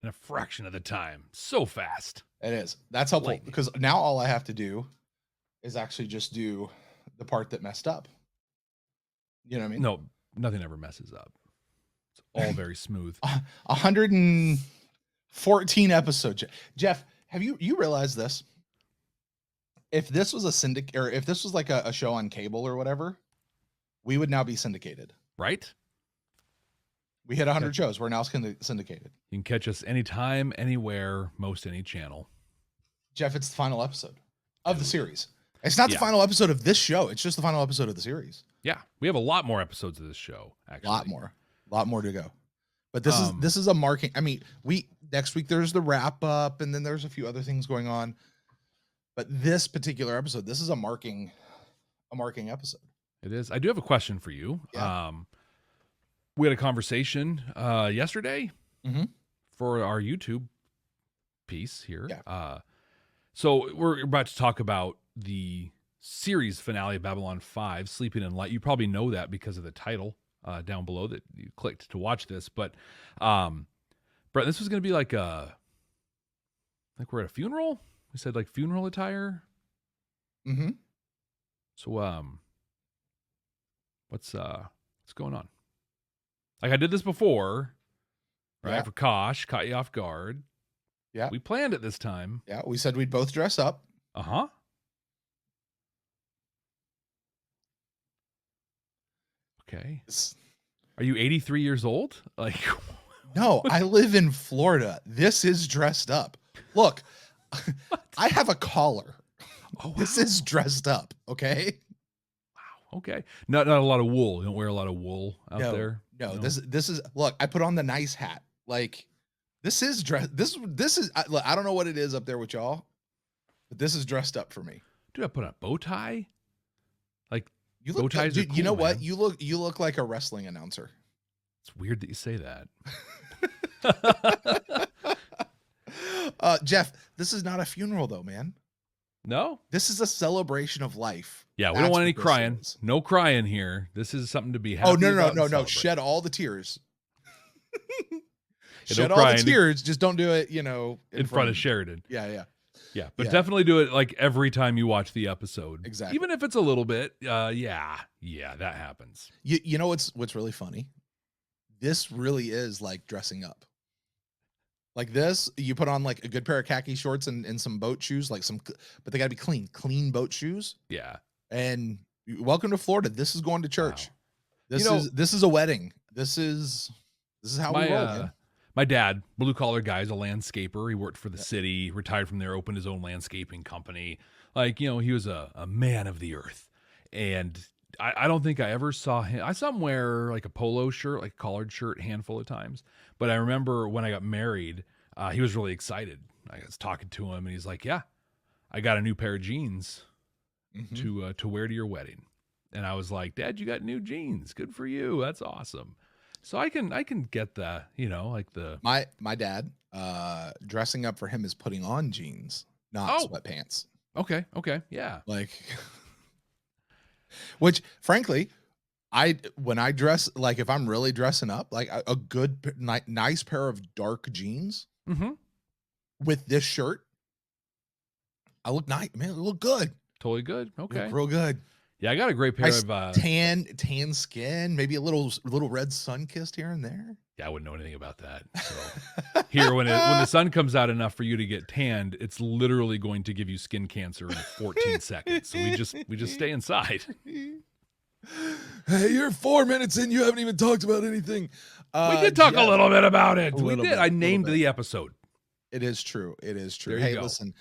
in a fraction of the time. So fast. It is. That's helpful because now all I have to do is actually just do the part that messed up. You know what I mean? No, nothing ever messes up. It's all very smooth. 114 episodes. Jeff, have you realized this? If this was a syndicate, or if this was like a show on cable or whatever, we would now be syndicated. Right? We hit 100 shows. We're now syndicated. You can catch us anytime, anywhere, most any channel. Jeff, it's the final episode of the series. It's not the final episode of this show. It's just the final episode of the series. Yeah, we have a lot more episodes of this show. Actually, a lot more to go. But this is a marking. I mean, next week there's the wrap up, and then there's a few other things going on. But this particular episode, this is a marking episode. It is. I do have a question for you. Yeah. We had a conversation yesterday for our YouTube piece here. Yeah. So we're about to talk about the series finale of Babylon 5, Sleeping in Light. You probably know that because of the title down below that you clicked to watch this. But Brent, this was going to be like we're at a funeral. We said like funeral attire. Mm-hmm. So what's going on? Like I did this before, right? Yeah. For Kosh, caught you off guard. Yeah. We planned it this time. Yeah, we said we'd both dress up. Uh-huh. Okay. Are you 83 years old? Like no, I live in Florida. This is dressed up. Look, I have a collar. Oh, wow. This is dressed up, okay? Wow. Okay. Not a lot of wool. You don't wear a lot of wool out there. No, this is look, I put on the nice hat. Like this is dress. This is I don't know what it is up there with y'all, but this is dressed up for me. Dude, I put on a bow tie. Like you look, bow ties dude, are cool, you know man. what? You look like a wrestling announcer. It's weird that you say that. Jeff, this is not a funeral though, man. No, this is a celebration of life. Yeah, we don't want any crying. No crying here. This is something to be happy about. No. Shed all the tears. Shed all the tears. Just don't do it, in front of Sheridan. Yeah. But definitely do it like every time you watch the episode. Exactly. Even if it's a little bit. Yeah, that happens. You know what's really funny? This really is like dressing up. Like this, you put on like a good pair of khaki shorts and some boat shoes, but they gotta be clean boat shoes. Yeah. And welcome to Florida. This is going to church. Wow. This is a wedding. This is how we roll. Man. My dad, blue collar guy, is a landscaper. He worked for the city, retired from there, opened his own landscaping company. Like, he was a man of the earth. And I don't think I ever saw him. I saw him wear like a polo shirt, like a collared shirt, a handful of times. But I remember when I got married, he was really excited. I was talking to him, and he's like, "Yeah, I got a new pair of jeans to wear to your wedding." And I was like, "Dad, you got new jeans? Good for you. That's awesome." So I can get the like the my dad dressing up for him is putting on jeans, not sweatpants. Okay, yeah. Like, which frankly, when I dress, like if I'm really dressing up, like a good nice pair of dark jeans with this shirt, I look nice, man. I look good. Totally good. Okay, look real good. Yeah, I got a great pair of tan skin, maybe a little red sun kissed here and there. Yeah, I wouldn't know anything about that. So here, when the sun comes out enough for you to get tanned, it's literally going to give you skin cancer in 14 seconds. So we just stay inside. Hey, you're 4 minutes in. You haven't even talked about anything. We did talk a little bit about it. We did. I named the episode. It is true. There you go. Listen,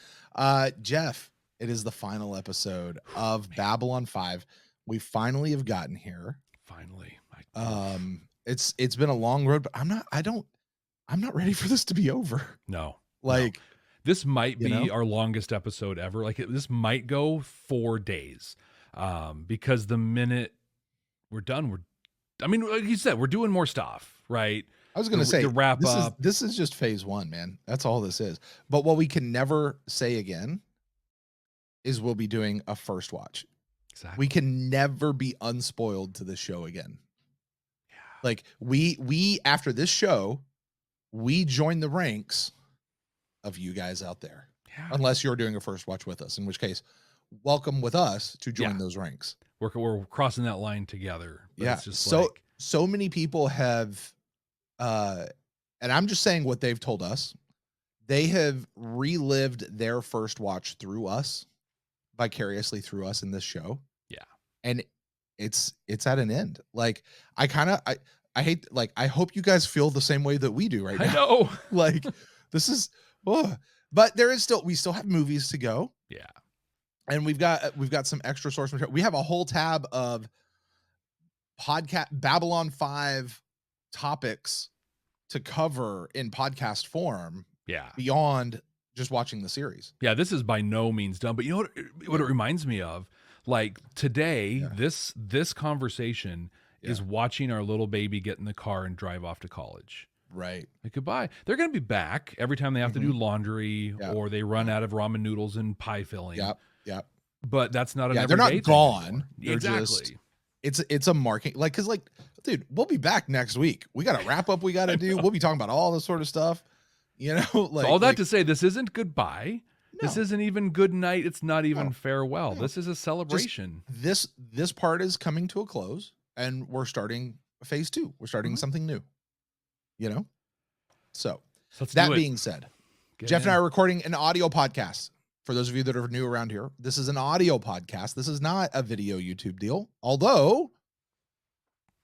Jeff. It is the final episode of Babylon 5. We finally have gotten here. Finally. It's been a long road, but I'm not ready for this to be over. No. Like this might be our longest episode ever. Like this might go 4 days. Because the minute we're done, like you said, we're doing more stuff, right? I was going to say to wrap up. This is just phase 1, man. That's all this is. But what we can never say again is we'll be doing a first watch. Exactly. We can never be unspoiled to this show again. Yeah. Like we after this show, we join the ranks of you guys out there. Yeah. Unless you're doing a first watch with us, in which case, welcome with us to join those ranks. We're crossing that line together. But it's just so many people have, and I'm just saying what they've told us. They have relived their first watch through us, vicariously through us in this show. Yeah. And it's at an end. Like I hate, like, I hope you guys feel the same way that we do right now. I know. Like this is, but we still have movies to go. Yeah. And we've got some extra source material. We have a whole tab of podcast Babylon 5 topics to cover in podcast form. Yeah. Beyond just watching the series. Yeah, this is by no means done. But you know what it reminds me of? Like today, this conversation is watching our little baby get in the car and drive off to college. Right. Like, goodbye. They're going to be back every time they have to do laundry or they run out of ramen noodles and pie filling. Yep. But that's not an they're not gone. They're exactly. It's a marking, like, because, like, dude, we'll be back next week. We got a wrap up we got to do. We'll be talking about all this sort of stuff. You know, like, so all that to say, this isn't goodbye. No. This isn't even good night. It's not even farewell. No. This is a celebration. Just, this part is coming to a close, and we're starting phase 2. We're starting something new. You know, so that being said, Jeff and I are recording an audio podcast. For those of you that are new around here, this is an audio podcast. This is not a video YouTube deal, although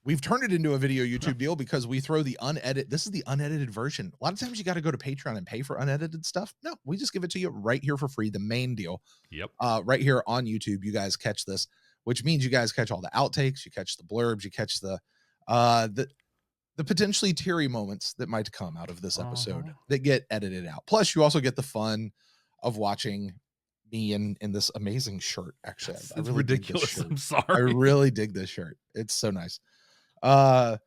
we've turned it into a video YouTube deal because we throw the unedited. This is the unedited version. A lot of times you got to go to Patreon and pay for unedited stuff. No, we just give it to you right here for free. The main deal. Yep. Right here on YouTube, you guys catch this, which means you guys catch all the outtakes, you catch the blurbs, you catch the potentially teary moments that might come out of this episode that get edited out. Plus, you also get the fun of watching me in this amazing shirt. Actually, it's really ridiculous. I'm sorry. I really dig this shirt. It's so nice. You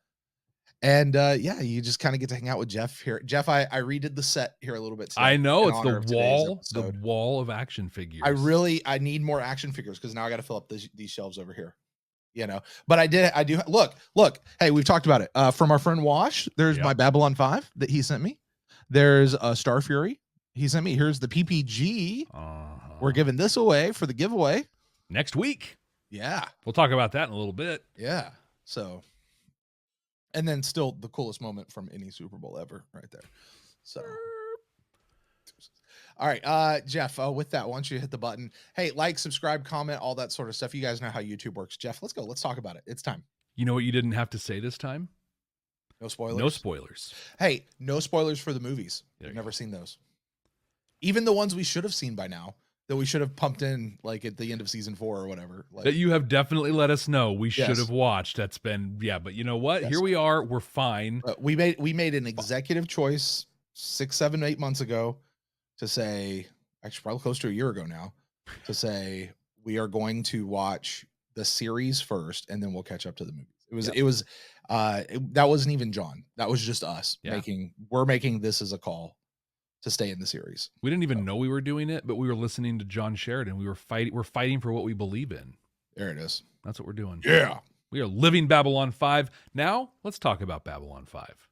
just kind of get to hang out with Jeff here. Jeff, I redid the set here a little bit today. I know, it's the wall of action figures. I need more action figures because now I got to fill up these shelves over here. You know, but I do look. Hey, we've talked about it. From our friend Wash, there's my Babylon 5 that he sent me. There's a Starfury he sent me. Here's the PPG. We're giving this away for the giveaway next week. Yeah, we'll talk about that in a little bit. Yeah. So, and then still the coolest moment from any Super Bowl ever, right there. So, all right, Jeff. With that, why don't you hit the button? Hey, like, subscribe, comment, all that sort of stuff. You guys know how YouTube works. Jeff, let's go. Let's talk about it. It's time. You know what you didn't have to say this time? No spoilers. No spoilers. Hey, no spoilers for the movies. I've never seen those. Even the ones we should have seen by now, that we should have pumped in like at the end of season 4 or whatever. Like, that you have definitely let us know we should have watched. That's been but you know what? Here we are. We're fine. We made an executive choice 6, 7, 8 months ago to say, actually probably close to a year ago now, to say we are going to watch the series first and then we'll catch up to the movies. That wasn't even John. That was just us we're making this as a call to stay in the series. We didn't even know we were doing it, but we were listening to John Sheridan. We're fighting for what we believe in. There it is. That's what we're doing. Yeah. We are living Babylon 5. Now, let's talk about Babylon 5.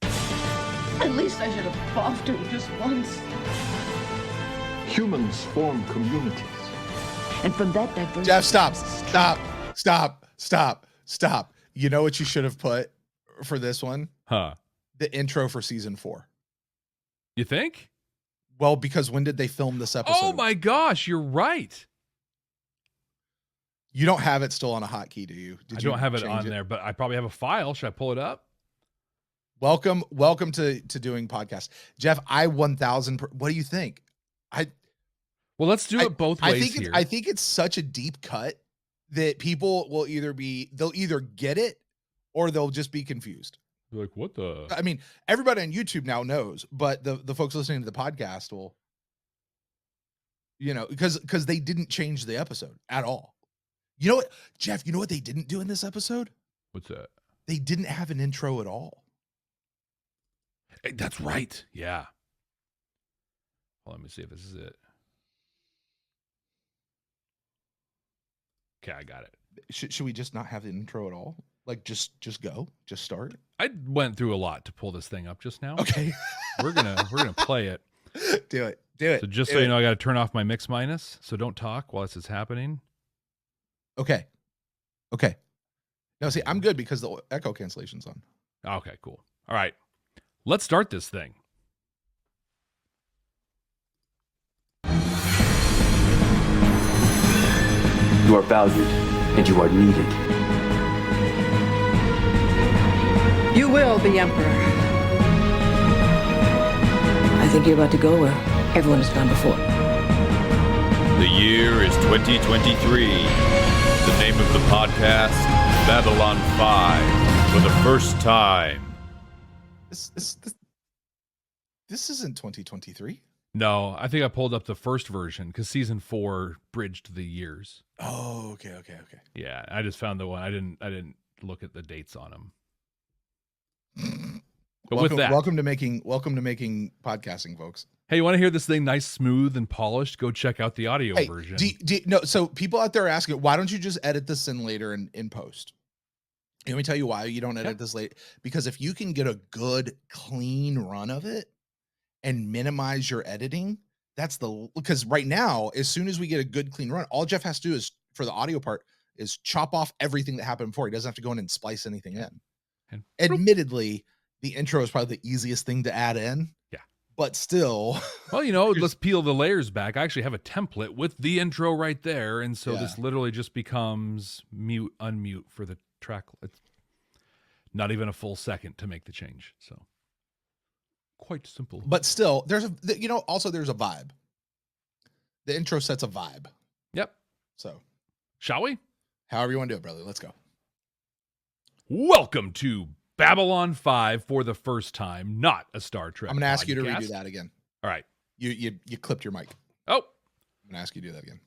At least I should have fostered just once. Humans form communities. And from that diversity... Jeff, stop. You know what you should have put for this one? Huh? The intro for season 4. You think? Well, because when did they film this episode? Oh my gosh, you're right. You don't have it still on a hotkey, do you? I don't have it on there, but I probably have a file. Should I pull it up? Welcome to doing podcasts. Jeff, I 1000. What do you think? Well, let's do it both ways here. I think it's such a deep cut that people will they'll either get it or they'll just be confused. Like, what the? I mean, everybody on YouTube now knows, but the folks listening to the podcast will, because they didn't change the episode at all. You know what, Jeff? You know what they didn't do in this episode? What's that? They didn't have an intro at all. Hey, that's right. Yeah. Well, let me see if this is it. Okay, I got it. Should we just not have the intro at all? Like just go, just start. I went through a lot to pull this thing up just now. Okay. We're gonna play it. Do it. So just so you know, I got to turn off my mix minus. So don't talk while this is happening. Okay. No, see, I'm good because the echo cancellation's on. Okay, cool. All right, let's start this thing. You are valued, and you are needed. You will be Emperor. I think you're about to go where everyone has gone before. The year is 2023. The name of the podcast, Babylon 5, for the first time. This isn't 2023. No, I think I pulled up the first version because season 4 bridged the years. Oh, okay. Yeah, I just found the one. I didn't look at the dates on them. But with that, welcome to making podcasting, folks. Hey, you want to hear this thing nice, smooth, and polished? Go check out the audio version. No, so people out there are asking, why don't you just edit this in later in post? And let me tell you why you don't edit this late. Because if you can get a good, clean run of it and minimize your editing, because right now, as soon as we get a good, clean run, all Jeff has to do is, for the audio part, is chop off everything that happened before. He doesn't have to go in and splice anything in. And admittedly, the intro is probably the easiest thing to add in. Yeah. But still. Well, let's peel the layers back. I actually have a template with the intro right there. And so this literally just becomes mute, unmute for the track. It's not even a full second to make the change. So quite simple. But still, there's also there's a vibe. The intro sets a vibe. Yep. So shall we? However you want to do it, brother. Let's go. Welcome to Babylon 5 for the first time, not a Star Trek. I'm going to ask you to podcast. redo that again. All right. You clipped your mic. Oh. I'm going to ask you to do that again.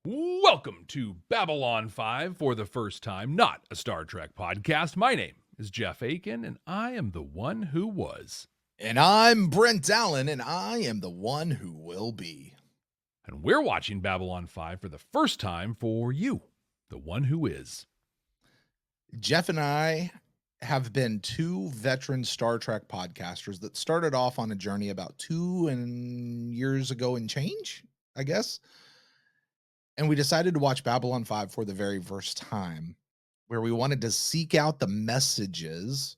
Welcome to Babylon 5 for the first time, not a Star Trek podcast. My name is Jeff Akin, and I am the one who was. And I'm Brent Allen, and I am the one who will be. And we're watching Babylon 5 for the first time for you, the one who is. Jeff and I have been two veteran Star Trek podcasters that started off on a journey about 2 years ago and change, I guess. And we decided to watch Babylon 5 for the very first time, where we wanted to seek out the messages.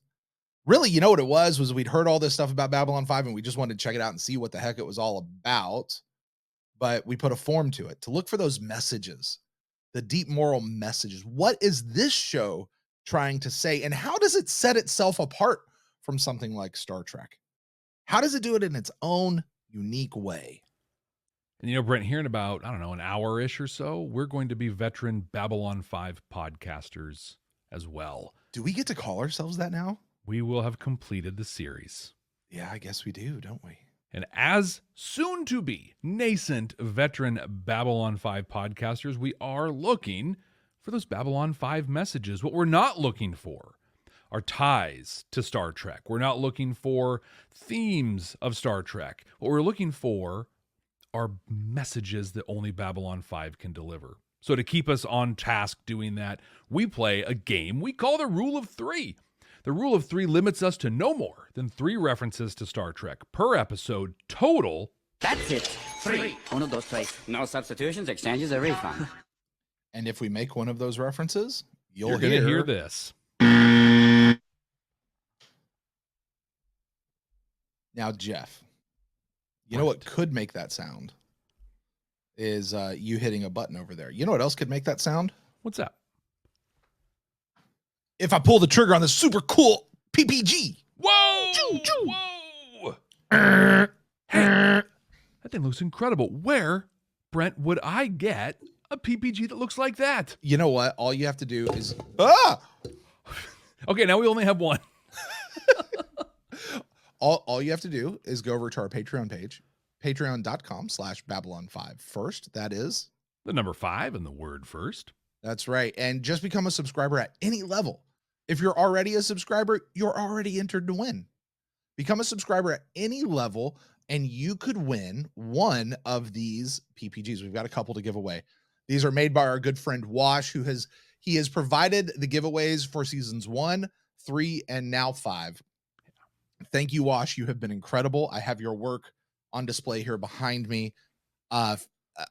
Really, you know what it was we'd heard all this stuff about Babylon 5 and we just wanted to check it out and see what the heck it was all about. But we put a form to it to look for those messages, the deep moral messages. What is this show trying to say, and how does it set itself apart from something like Star Trek? How does it do it in its own unique way? And Brent, here in about, an hour-ish or so, we're going to be veteran Babylon 5 podcasters as well. Do we get to call ourselves that now? We will have completed the series. Yeah, I guess we do, don't we? And as soon-to-be nascent veteran Babylon 5 podcasters, we are looking for those Babylon 5 messages. What we're not looking for are ties to Star Trek. We're not looking for themes of Star Trek. What we're looking for are messages that only Babylon 5 can deliver. So to keep us on task doing that, we play a game we call the Rule of 3. The Rule of 3 limits us to no more than 3 references to Star Trek per episode total. That's it. 3. 1, 2, 3. No substitutions, exchanges, or refund. And if we make one of those references, you're going to hear this. Now, Jeff, you know what could make that sound is you hitting a button over there. You know what else could make that sound? What's that? If I pull the trigger on this super cool PPG. Whoa! Choo, choo. Whoa! Hey, that thing looks incredible. Where, Brent, would I get a PPG that looks like that? You know what? All you have to do is... Okay, now we only have one. All you have to do is go over to our Patreon page, patreon.com/Babylon5 first. That is... the number 5 and the word first. That's right. And just become a subscriber at any level. If you're already a subscriber, you're already entered to win. Become a subscriber at any level, and you could win one of these PPGs. We've got a couple to give away. These are made by our good friend Wash, who has He has provided the giveaways for seasons 1, 3, and now 5. Thank you, Wash. You have been incredible. I have your work on display here behind me.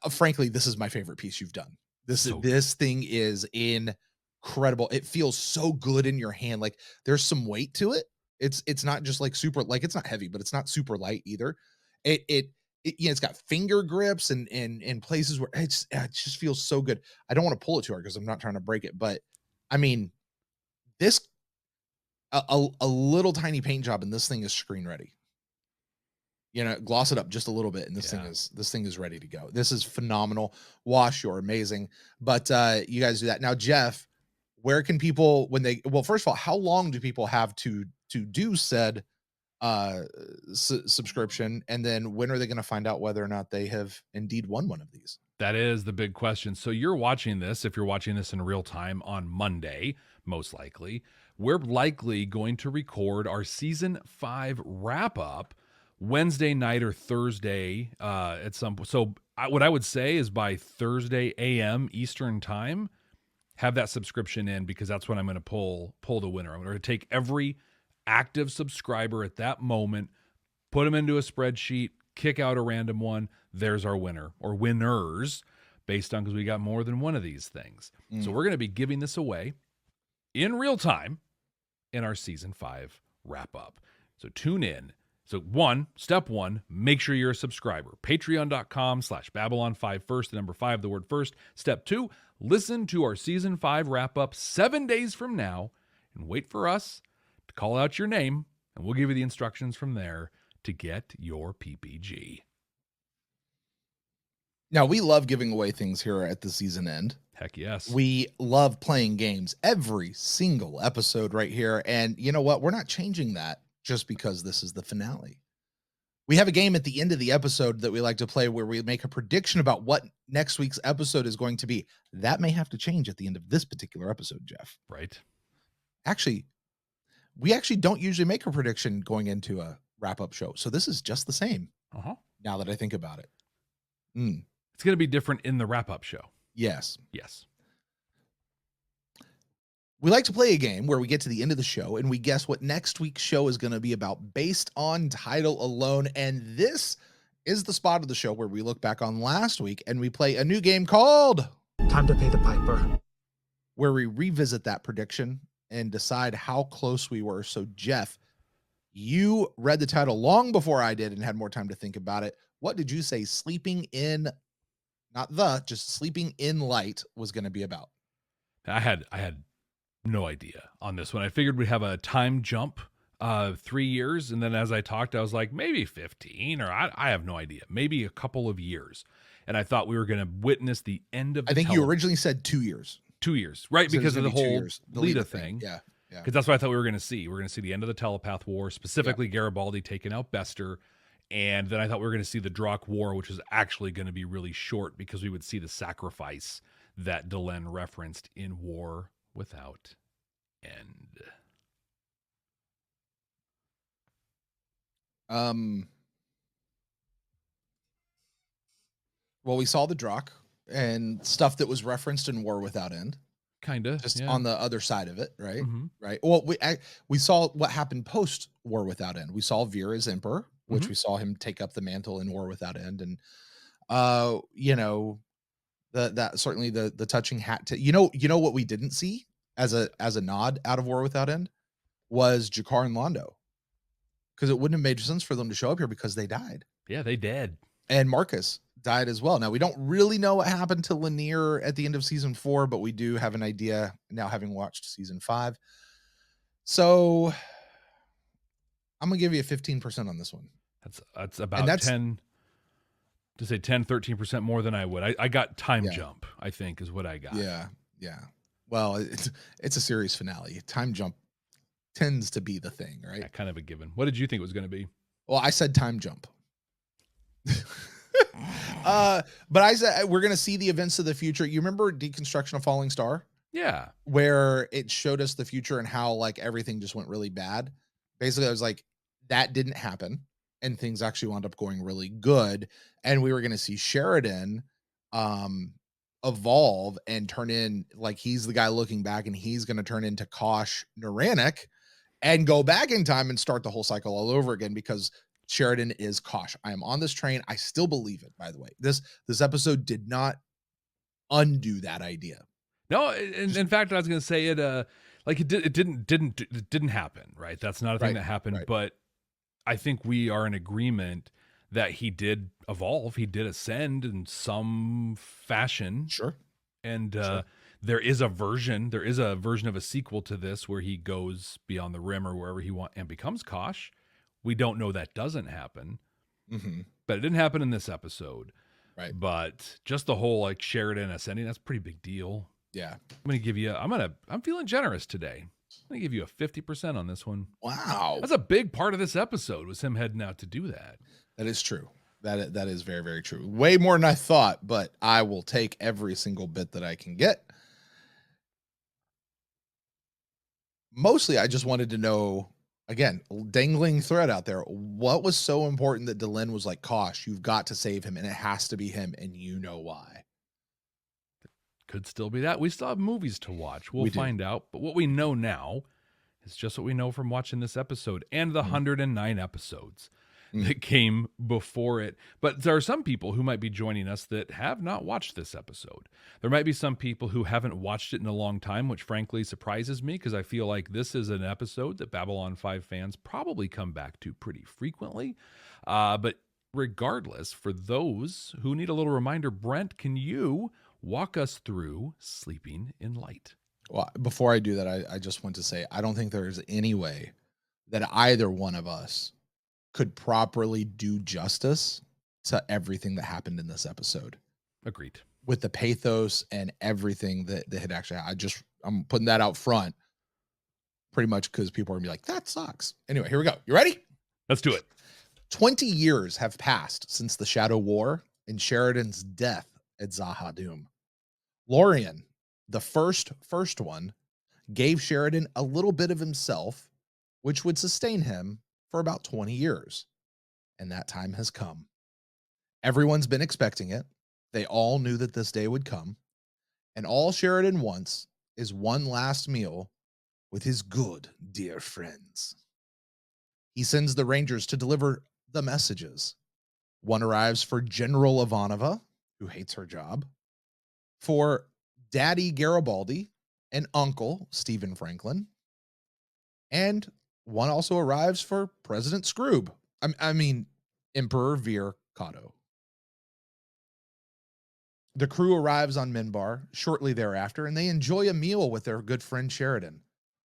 Frankly, this is my favorite piece you've done. This thing is incredible. It feels so good in your hand. Like there's some weight to it. It's not just like super, like it's not heavy, but it's not super light either. It's got finger grips and places where it just feels so good. I don't want to pull it too hard because I'm not trying to break it, but I mean, this a little tiny paint job and this thing is screen ready. Gloss it up just a little bit and this thing is ready to go. This is phenomenal. Wash, you're amazing. But you guys do that. Now, Jeff, where can people first of all, how long do people have to do said subscription, and then when are they going to find out whether or not they have indeed won one of these? That is the big question. So you're watching this, if you're watching this in real time on Monday, most likely, we're likely going to record our season 5 wrap up Wednesday night or Thursday at some point. So what I would say is by Thursday AM Eastern time, have that subscription in, because that's when I'm going to pull the winner. I'm going to take every active subscriber at that moment, put them into a spreadsheet, kick out a random one. There's our winner or winners based on, because we got more than one of these things. So we're going to be giving this away in real time in our season 5 wrap up. So tune in. So step one, make sure you're a subscriber. Patreon.com/Babylon5 first, the number 5, the word first. Step 2, listen to our season 5 wrap up 7 days from now and wait for us to call out your name, and we'll give you the instructions from there to get your PPG. Now, we love giving away things here at the season end. Heck yes. We love playing games every single episode right here. And you know what? We're not changing that just because this is the finale. We have a game at the end of the episode that we like to play where we make a prediction about what next week's episode is going to be. That may have to change at the end of this particular episode, Jeff. Right. Actually, we don't usually make a prediction going into a wrap-up show. So this is just the same. Now that I think about it. It's going to be different in the wrap-up show. Yes. Yes. We like to play a game where we get to the end of the show and we guess what next week's show is going to be about based on title alone. And this is the spot of the show where we look back on last week and we play a new game called Time to Pay the Piper, where we revisit that prediction and decide how close we were. So, Jeff, you read the title long before I did and had more time to think about it. What did you say Sleeping in, just Sleeping in Light was going to be about? I had no idea on this one. I figured we'd have a time jump 3 years, and then as I talked, I was like, maybe 15, or I have no idea, maybe a couple of years. And I thought we were going to witness the end of the you originally said 2 years. 2 years, right? Because of the whole Lita thing. Yeah. Because that's what I thought we were going to see. We're going to see the end of the Telepath War, specifically Garibaldi taking out Bester. And then I thought we were going to see the Drock War, which is actually going to be really short because we would see the sacrifice that Delenn referenced in War Without End. Well, we saw the Drock and stuff that was referenced in War Without End. Kind of. Just on the other side of it, right? Mm-hmm. Right. Well, we saw what happened post War Without End. We saw Veer as Emperor, which we saw him take up the mantle in War Without End. And, that certainly the touching hat to, you know what we didn't see as a nod out of War Without End was Jakar and Londo, because it wouldn't have made sense for them to show up here because they died. Yeah, they did. And Marcus died as well. Now, we don't really know what happened to Lanier at the end of season 4, but we do have an idea now, having watched season 5. So I'm going to give you a 15% on this one. That's about 13% more than I would. I got time jump, I think, is what I got. Yeah. Well, it's a series finale. Time jump tends to be the thing, right? Yeah, kind of a given. What did you think it was going to be? Well, I said time jump. But I said we're going to see the events of the future. You remember Deconstruction of Falling Star? Yeah. Where it showed us the future and how like everything just went really bad. Basically, I was like, that didn't happen. And things actually wound up going really good. And we were going to see Sheridan evolve and turn in, like, he's the guy looking back and he's going to turn into Kosh Naranik and go back in time and start the whole cycle all over again, because Sheridan is Kosh. I am on this train. I still believe it, by the way. This episode did not undo that idea. No, in fact, I was going to say it. Like it didn't happen, right? That's not a thing that happened. Right. But I think we are in agreement that he did evolve. He did ascend in some fashion. Sure. And there is a version of a sequel to this where he goes beyond the rim or wherever he wants and becomes Kosh. We don't know that doesn't happen, but it didn't happen in this episode. Right. But just the whole like Sheridan ascending, that's a pretty big deal. Yeah. I'm going to give you, I'm feeling generous today. I'm going to give you a 50% on this one. Wow. That's a big part of this episode was him heading out to do that. That is true. That is very, very true. Way more than I thought, but I will take every single bit that I can get. Mostly, I just wanted to know, again, dangling thread out there, what was so important that Delenn was like, Kosh, you've got to save him, and it has to be him, and you know why. Could still be that. We still have movies to watch. We'll find out. But what we know now is just what we know from watching this episode and the 109 episodes that came before it. But there are some people who might be joining us that have not watched this episode. There might be some people who haven't watched it in a long time, which frankly surprises me because I feel like this is an episode that Babylon 5 fans probably come back to pretty frequently. But regardless, for those who need a little reminder, Brent, can you walk us through Sleeping in Light? Well, before I do that, I just want to say, I don't think there's any way that either one of us could properly do justice to everything that happened in this episode. Agreed. With the pathos and everything that had actually, I'm putting that out front pretty much because people are gonna be like, that sucks. Anyway, here we go. You ready? Let's do it. 20 years have passed since the Shadow War and Sheridan's death at Zahadum. Lorien, the first one, gave Sheridan a little bit of himself, which would sustain him for about 20 years. And that time has come. Everyone's been expecting it. They all knew that this day would come. And all Sheridan wants is one last meal with his good, dear friends. He sends the Rangers to deliver the messages. One arrives for General Ivanova, who hates her job, for Daddy Garibaldi and Uncle Stephen Franklin, and one also arrives for President Scroob. I mean, Emperor Vir Cotto. The crew arrives on Minbar shortly thereafter, and they enjoy a meal with their good friend Sheridan,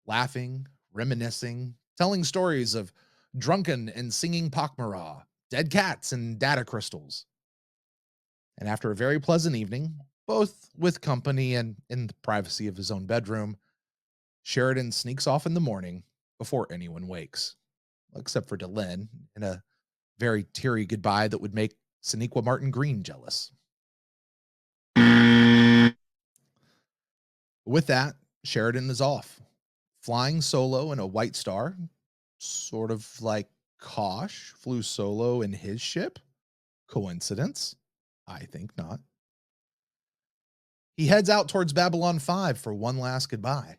laughing, reminiscing, telling stories of drunken and singing Pakmara, dead cats, and data crystals. And after a very pleasant evening, both with company and in the privacy of his own bedroom, Sheridan sneaks off in the morning before anyone wakes, except for Delenn, in a very teary goodbye that would make Sonequa Martin Green jealous. With that, Sheridan is off, flying solo in a White Star, sort of like Kosh flew solo in his ship. Coincidence? I think not. He heads out towards Babylon 5 for one last goodbye.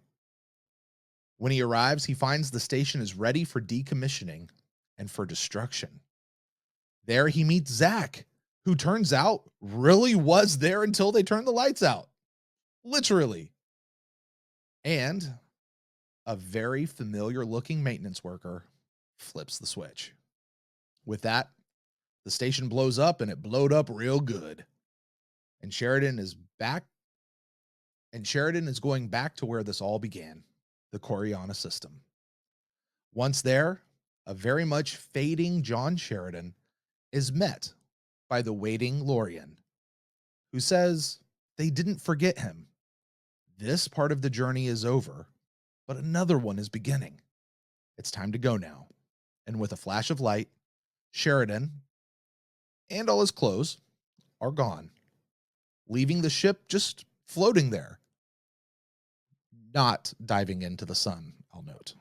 When he arrives, he finds the station is ready for decommissioning and for destruction. There he meets Zach, who turns out really was there until they turned the lights out. Literally. And a very familiar looking maintenance worker flips the switch. With that, the station blows up, and it blowed up real good. And Sheridan is back. And Sheridan is going back to where this all began, the Coriana system. Once there, a very much fading John Sheridan is met by the waiting Lorien, who says they didn't forget him. This part of the journey is over, but another one is beginning. It's time to go now. And with a flash of light, Sheridan and all his clothes are gone, leaving the ship just floating there, not diving into the sun, I'll note.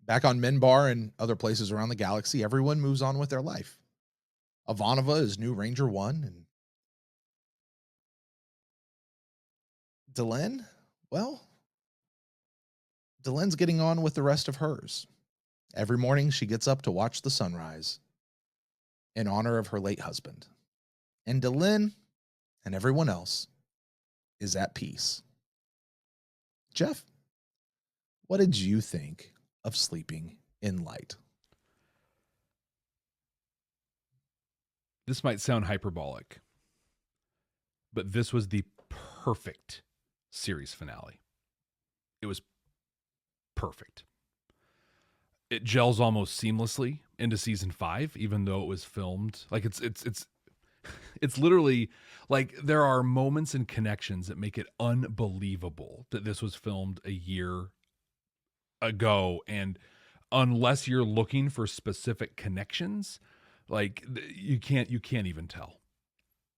Back on Minbar and other places around the galaxy, everyone moves on with their life. Ivanova is new Ranger 1, and Delenn, well, Delenn's getting on with the rest of hers. Every morning she gets up to watch the sunrise in honor of her late husband. And Delenn and everyone else is at peace. Jeff, what did you think of Sleeping in Light? This might sound hyperbolic, but this was the perfect series finale. It was perfect. It gels almost seamlessly into season 5, even though it was filmed. Like it's literally like there are moments and connections that make it unbelievable that this was filmed a year ago. And unless you're looking for specific connections, like you can't even tell.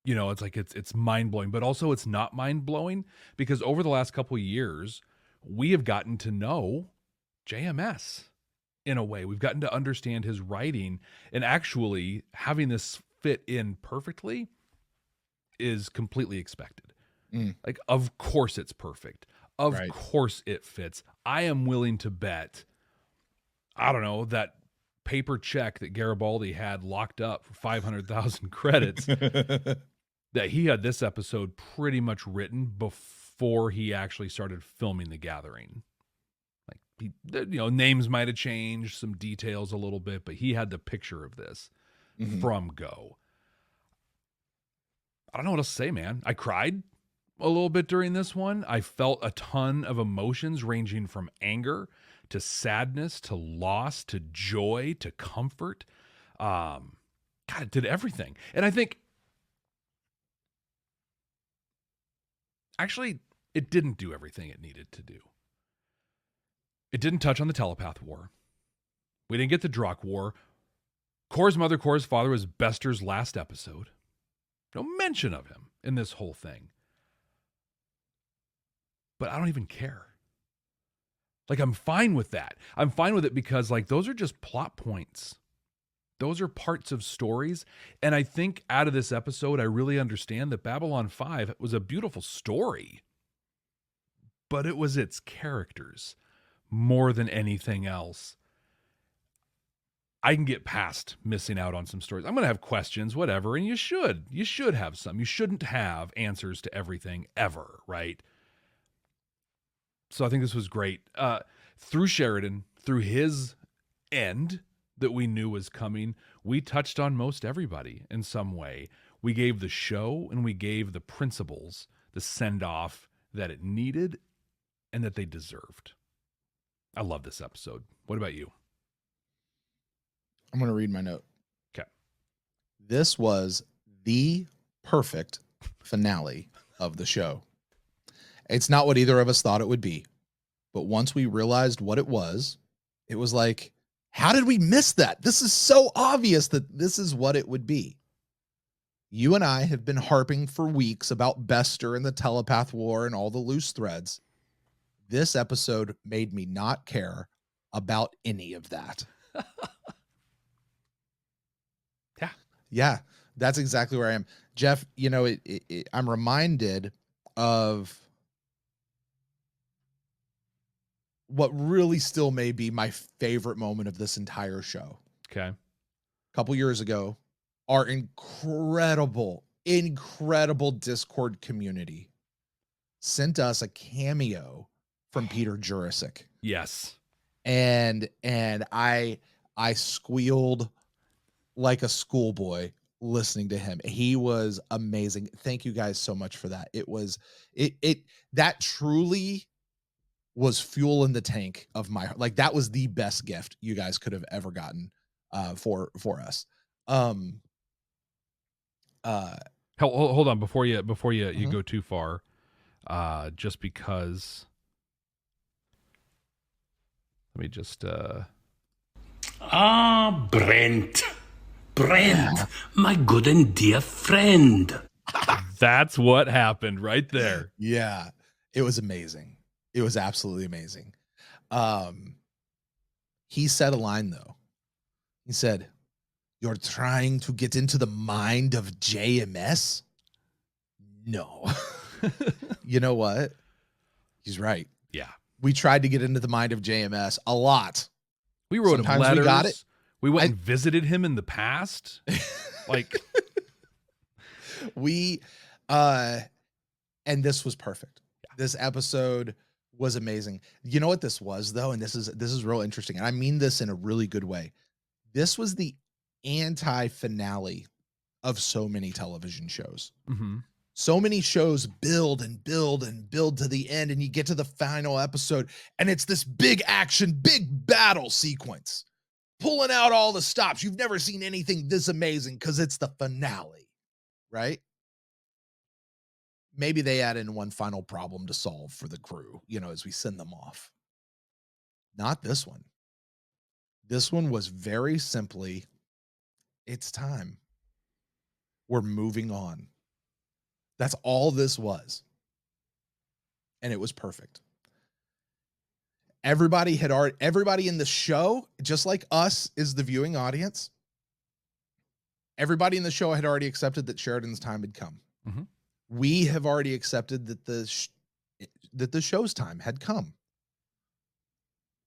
You know, it's like it's mind-blowing, but also it's not mind-blowing because over the last couple of years, we have gotten to know JMS in a way. We've gotten to understand his writing, and actually having this fit in perfectly is completely expected. Like, of course it's perfect. Of course it fits. I am willing to bet, I don't know, that paper check that Garibaldi had locked up for 500,000 credits, that he had this episode pretty much written before he actually started filming The Gathering. Like, names might have changed, some details a little bit, but he had the picture of this from go. I don't know what else to say, man. I cried a little bit during this one. I felt a ton of emotions ranging from anger to sadness to loss to joy to comfort. God, it did everything. And I think actually it didn't do everything it needed to do. It didn't touch on the telepath war. We didn't get the Drock war. Kor's mother, Kor's father was Bester's last episode. No mention of him in this whole thing. But I don't even care. Like, I'm fine with that. I'm fine with it because, like, those are just plot points. Those are parts of stories. And I think out of this episode, I really understand that Babylon 5 was a beautiful story. But it was its characters more than anything else. I can get past missing out on some stories. I'm going to have questions, whatever, and you should. You should have some. You shouldn't have answers to everything ever, right? So I think this was great. Through Sheridan, through his end that we knew was coming, we touched on most everybody in some way. We gave the show and we gave the principals the send-off that it needed and that they deserved. I love this episode. What about you? I'm going to read my note. Okay. This was the perfect finale of the show. It's not what either of us thought it would be. But once we realized what it was like, how did we miss that? This is so obvious that this is what it would be. You and I have been harping for weeks about Bester and the telepath war and all the loose threads. This episode made me not care about any of that. Yeah, that's exactly where I am. Jeff, you know, I'm reminded of what really still may be my favorite moment of this entire show. Okay. A couple years ago, our incredible Discord community sent us a cameo from Peter Jurasik. Yes. And I squealed like a schoolboy listening to him. He was amazing. Thank you guys so much for that. That truly was fuel in the tank of my heart. Like, that was the best gift you guys could have ever gotten for us. Hold on before you go too far. Just because, let me just Brent, my good and dear friend. That's what happened right there. Yeah, it was amazing. It was absolutely amazing. He said a line, though. He said, "You're trying to get into the mind of JMS?" No. You know what? He's right. Yeah. We tried to get into the mind of JMS a lot. We wrote him Sometimes letters. we got it. We went and visited him in the past. Like we and this was perfect. Yeah. This episode was amazing. You know what this was though, and this is real interesting, and I mean this in a really good way. This was the anti-finale of so many television shows. Mm-hmm. So many shows build and build and build to the end, and you get to the final episode, and it's this big action, big battle sequence, pulling out all the stops. You've never seen anything this amazing because it's the finale, right? Maybe they add in one final problem to solve for the crew, as we send them off. Not this one. This one was very simply, it's time. We're moving on. That's all this was. And it was perfect. Everybody in the show, just like us, is the viewing audience. Everybody in the show had already accepted that Sheridan's time had come. Mm-hmm. We have already accepted that the show's time had come.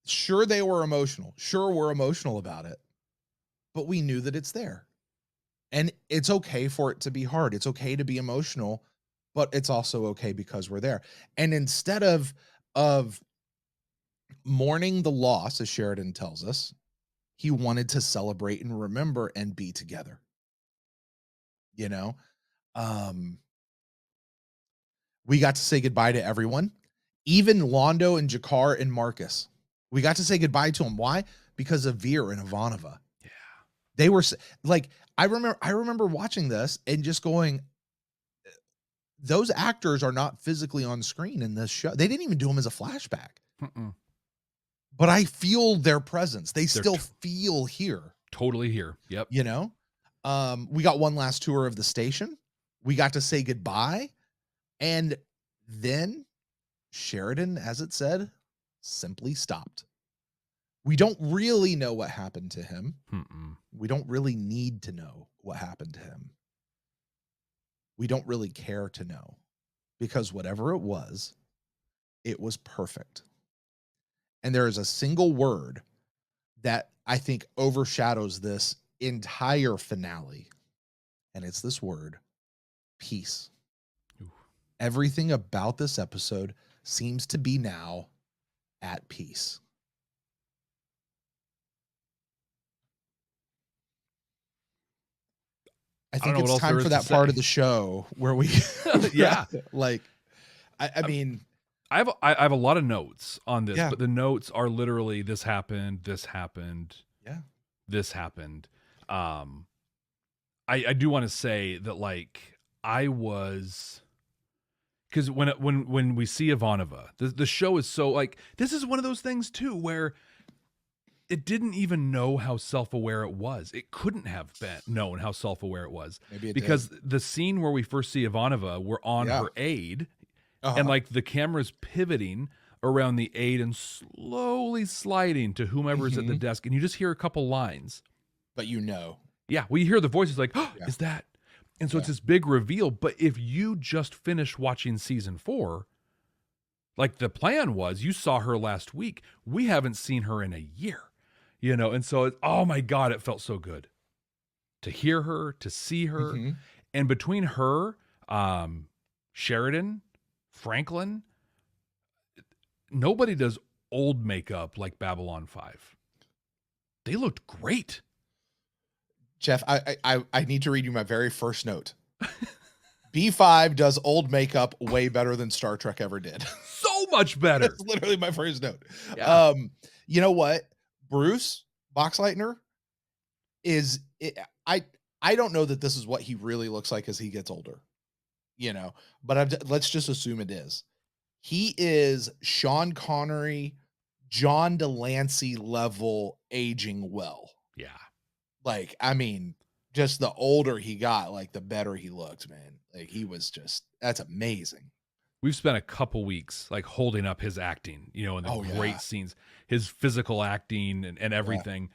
Sure, they were emotional. Sure, we're emotional about it. But we knew that it's there. And it's okay for it to be hard. It's okay to be emotional, but it's also okay because we're there. And instead of mourning the loss, as Sheridan tells us, he wanted to celebrate and remember and be together. We got to say goodbye to everyone, even Londo and Jakar and Marcus. We got to say goodbye to them. Why? Because of Veer and Ivanova. Yeah. They were like, I remember watching this and just going, those actors are not physically on screen in this show. They didn't even do them as a flashback. Mm-mm. But I feel their presence. They're still feel here. Totally here. Yep. We got one last tour of the station. We got to say goodbye. And then Sheridan, as it said, simply stopped. We don't really know what happened to him. Mm-mm. We don't really need to know what happened to him. We don't really care to know, because whatever it was perfect. And there is a single word that I think overshadows this entire finale. And it's this word, peace. Ooh. Everything about this episode seems to be now at peace. I think it's time for that part of the show where we, yeah, like, I mean, I have a lot of notes on this, but the notes are literally this happened, this happened, this happened. I do want to say that, like, I was, because when we see Ivanova, the show is so, like, this is one of those things too where it didn't even know how self-aware it was. It couldn't have been known how self-aware it was. Maybe it because did. The scene where we first see Ivanova, we're on her aid, and like the camera's pivoting around the aid and slowly sliding to whomever's at the desk, and you just hear a couple lines. But we hear the voices like, oh, is that? And so it's this big reveal. But if you just finished watching season 4, like the plan was, you saw her last week. We haven't seen her in a year. And so, oh my God, it felt so good to hear her, to see her. And between her, Sheridan, Franklin, nobody does old makeup like Babylon 5. They looked great. Jeff, I need to read you my very first note. B5 does old makeup way better than Star Trek ever did. So much better. That's literally my first note. Yeah. You know what? Bruce Boxleitner I don't know that this is what he really looks like as he gets older, but let's just assume it is. He is Sean Connery, John Delancey level aging well. Yeah. Like, I mean, just the older he got, like the better he looked, man. Like he was that's amazing. We've spent a couple weeks like holding up his acting, in the great scenes, his physical acting and everything.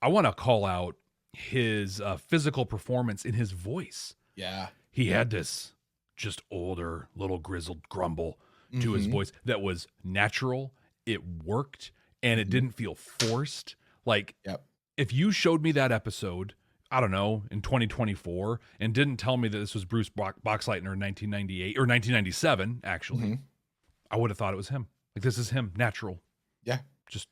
I want to call out his physical performance in his voice. Yeah. He had this just older, little grizzled grumble to his voice that was natural. It worked, and it didn't feel forced. Like, if you showed me that episode, I don't know, in 2024, and didn't tell me that this was Bruce Boxleitner in 1998 or 1997, actually, I would have thought it was him. Like, this is him, natural. Yeah. Just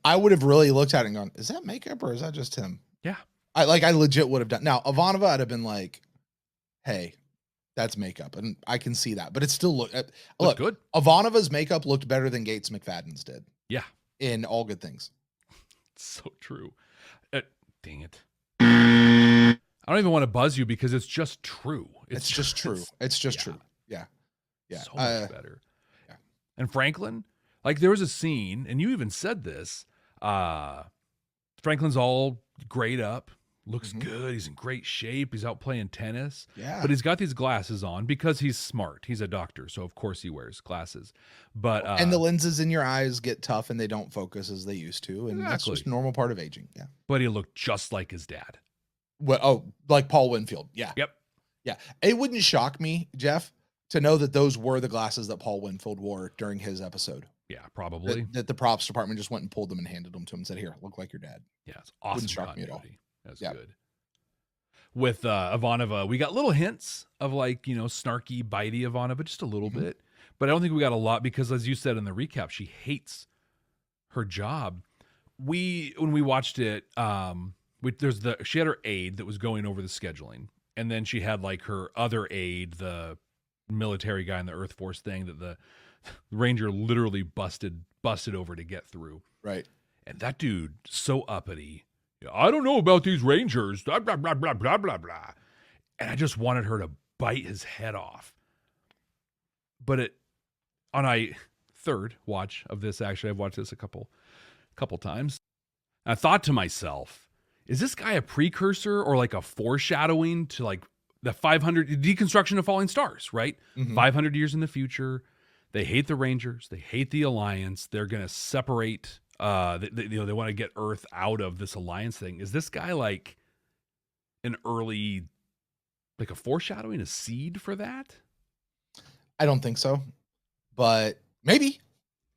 I would have really looked at it and gone, is that makeup or is that just him? Yeah. I legit would have done. Now, Ivanova, I'd have been like, hey, that's makeup. And I can see that. But it still look good. Ivanova's makeup looked better than Gates McFadden's did. Yeah. In All Good Things. So true. Dang it. I don't even want to buzz you because it's just true. It's just true. It's just true. Yeah. Yeah. So much better. Yeah. And Franklin, like, there was a scene, and you even said this. Franklin's all grayed up, looks good. He's in great shape. He's out playing tennis. Yeah. But he's got these glasses on because he's smart. He's a doctor, so of course he wears glasses. But and the lenses in your eyes get tough and they don't focus as they used to. And that's just a normal part of aging. Yeah. But he looked just like his dad. Well, like Paul Winfield. Yeah. Yep. Yeah. It wouldn't shock me, Jeff, to know that those were the glasses that Paul Winfield wore during his episode. Yeah, probably. That the props department just went and pulled them and handed them to him and said, here, look like your dad. Yeah, it's awesome. Wouldn't shock me at all. That's good. With Ivanova, we got little hints of, like, you know, snarky, bitey Ivanova, just a little bit. But I don't think we got a lot because, as you said in the recap, she hates her job. When we watched it, she had her aide that was going over the scheduling. And then she had, like, her other aide, the military guy in the Earth Force thing that the Ranger literally busted over to get through. Right. And that dude, so uppity. I don't know about these Rangers. Blah, blah, blah, blah, blah, blah, blah. And I just wanted her to bite his head off. But on a third watch of this, actually, I've watched this a couple times. I thought to myself, is this guy a precursor or like a foreshadowing to, like, the 500 deconstruction of falling stars, right? 500 years in the future. They hate the Rangers. They hate the Alliance. They're going to separate. They want to get Earth out of this Alliance thing. Is this guy like an early, like a foreshadowing, a seed for that? I don't think so, but maybe.